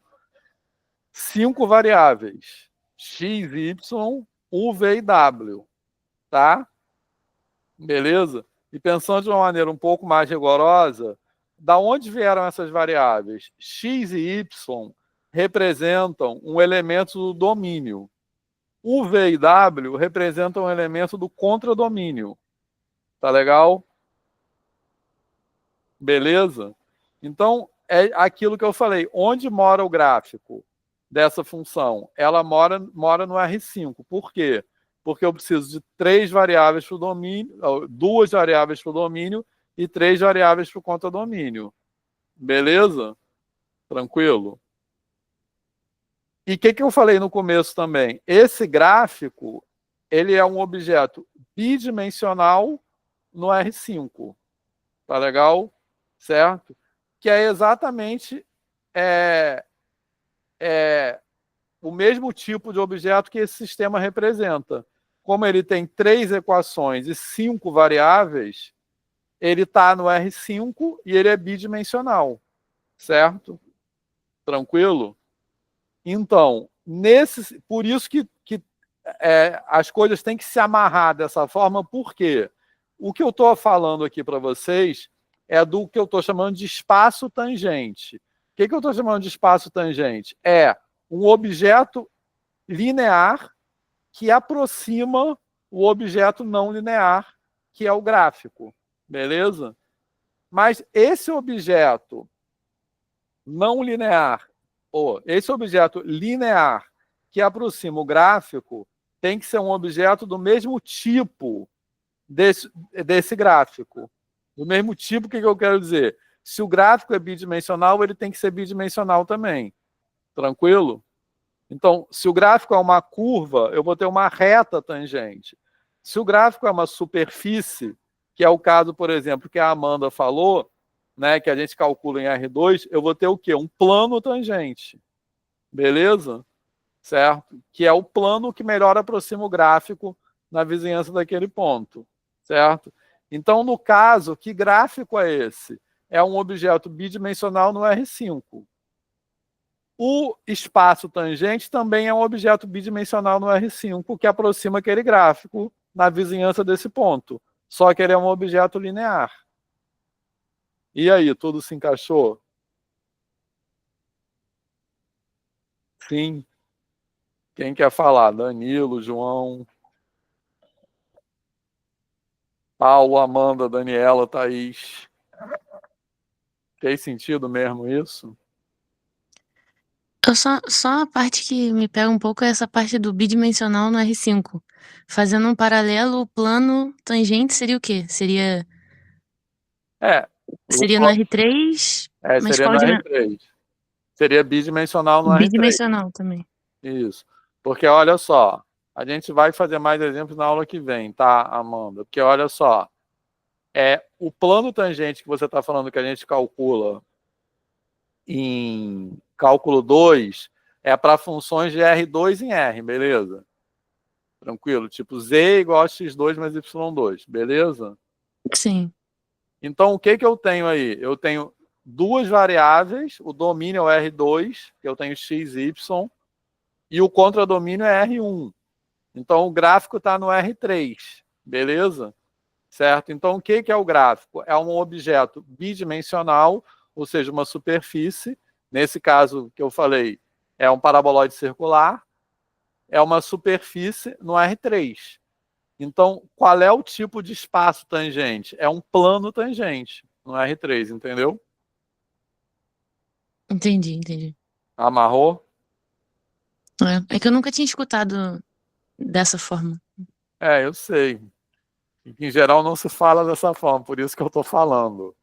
5 variáveis: x, y, u, v e w. Tá? Beleza? E pensando de uma maneira um pouco mais rigorosa, da onde vieram essas variáveis? X e y representam um elemento do domínio. U, V e W representam um elemento do contradomínio. Tá legal? Beleza? Então, é aquilo que eu falei. Onde mora o gráfico dessa função? Ela mora no R5. Por quê? Porque eu preciso de 3 variáveis para o domínio, 2 variáveis para o domínio e 3 variáveis para o contradomínio. Beleza? Tranquilo? E o que eu falei no começo também? Esse gráfico, ele é um objeto bidimensional no R5. Tá legal? Certo? Que é exatamente o mesmo tipo de objeto que esse sistema representa. Como ele tem 3 equações e 5 variáveis, ele está no R5 e ele é bidimensional. Certo? Tranquilo? Então, por isso que as coisas têm que se amarrar dessa forma, porque o que eu estou falando aqui para vocês é do que eu estou chamando de espaço tangente. O que eu estou chamando de espaço tangente? É um objeto linear que aproxima o objeto não linear, que é o gráfico. Beleza? Mas esse objeto não linear, ou esse objeto linear que aproxima o gráfico, tem que ser um objeto do mesmo tipo desse gráfico. Do mesmo tipo, o que eu quero dizer? Se o gráfico é bidimensional, ele tem que ser bidimensional também. Tranquilo? Então, se o gráfico é uma curva, eu vou ter uma reta tangente. Se o gráfico é uma superfície, que é o caso, por exemplo, que a Amanda falou, né, que a gente calcula em R2, eu vou ter o quê? Um plano tangente. Beleza? Certo? Que é o plano que melhor aproxima o gráfico na vizinhança daquele ponto. Certo? Então, no caso, que gráfico é esse? É um objeto bidimensional no R5. O espaço tangente também é um objeto bidimensional no R5 que aproxima aquele gráfico na vizinhança desse ponto. Só que ele é um objeto linear. E aí, tudo se encaixou? Sim. Quem quer falar? Danilo, João, Paulo, Amanda, Daniela, Thaís. Fez sentido mesmo isso? Só a parte que me pega um pouco é essa parte do bidimensional no R5. Fazendo um paralelo, o plano tangente seria o quê? Seria no R3, mas seria qual no dimensão? R3. Seria bidimensional no R3. Bidimensional também. Isso. Porque, olha só, a gente vai fazer mais exemplos na aula que vem, tá, Amanda? Porque, olha só, o plano tangente que você está falando que a gente calcula em cálculo 2 é para funções de R2 em R, beleza? Tranquilo? Tipo, Z igual a X2 mais Y2, beleza? Sim. Então, o que eu tenho aí? Eu tenho 2 variáveis, o domínio é o R2, que eu tenho X e Y, e o contradomínio é R1. Então, o gráfico está no R3, beleza? Certo? Então, o que é o gráfico? É um objeto bidimensional, ou seja, uma superfície. Nesse caso que eu falei, é um paraboloide circular. É uma superfície no R3. Então, qual é o tipo de espaço tangente? É um plano tangente no R3, entendeu? Entendi. Amarrou? É que eu nunca tinha escutado dessa forma. Eu sei. Em geral não se fala dessa forma, por isso que eu estou falando.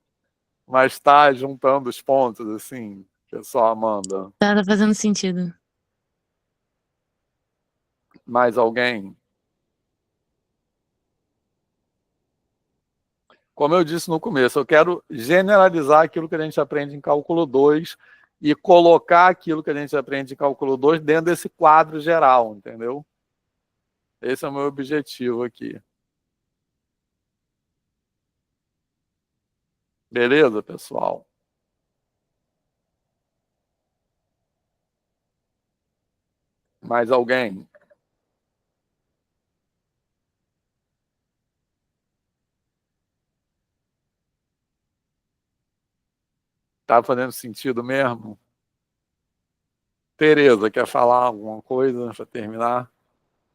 Mas está juntando os pontos, assim, pessoal, Amanda. Tá fazendo sentido. Mais alguém? como eu disse no começo, eu quero generalizar aquilo que a gente aprende em cálculo 2 e colocar aquilo que a gente aprende em cálculo 2 dentro desse quadro geral, entendeu? Esse é o meu objetivo aqui. Beleza, pessoal? Mais alguém? Tá fazendo sentido mesmo? Tereza, quer falar alguma coisa para terminar?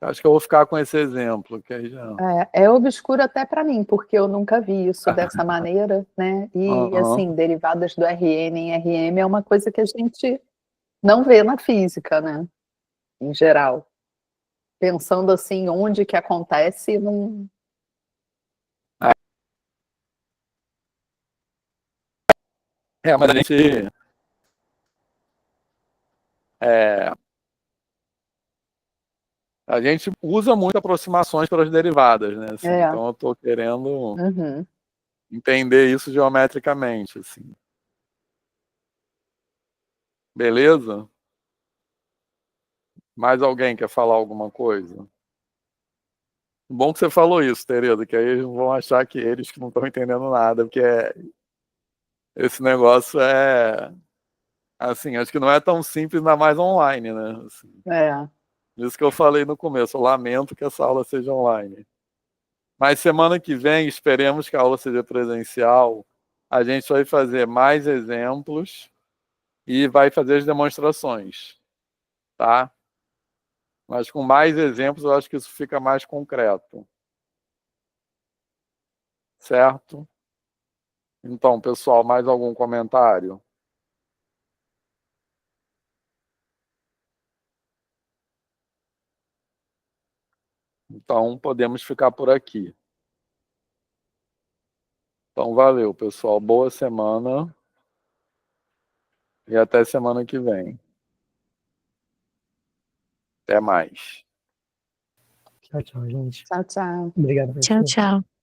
Acho que eu vou ficar com esse exemplo, que aí já... É obscuro até para mim, porque eu nunca vi isso dessa maneira, né? E, assim, derivadas do Rn em Rm é uma coisa que a gente não vê na física, né? Em geral. Pensando assim, onde que acontece, não... Mas a gente... a gente usa muito aproximações para as derivadas, né? Assim, então eu estou querendo entender isso geometricamente, assim. Beleza? Mais alguém quer falar alguma coisa? Bom que você falou isso, Tereza, que aí eles vão achar que eles que não estão entendendo nada, porque esse negócio assim, acho que não é tão simples, ainda mais online, né? Assim, isso que eu falei no começo, eu lamento que essa aula seja online. Mas semana que vem, esperemos que a aula seja presencial, a gente vai fazer mais exemplos e vai fazer as demonstrações, tá? Mas com mais exemplos, eu acho que isso fica mais concreto. Certo? Então, pessoal, mais algum comentário? Então, podemos ficar por aqui. Então, valeu, pessoal. Boa semana. E até semana que vem. Até mais. Tchau, tchau, gente. Tchau, tchau. Obrigado. Tchau, tchau.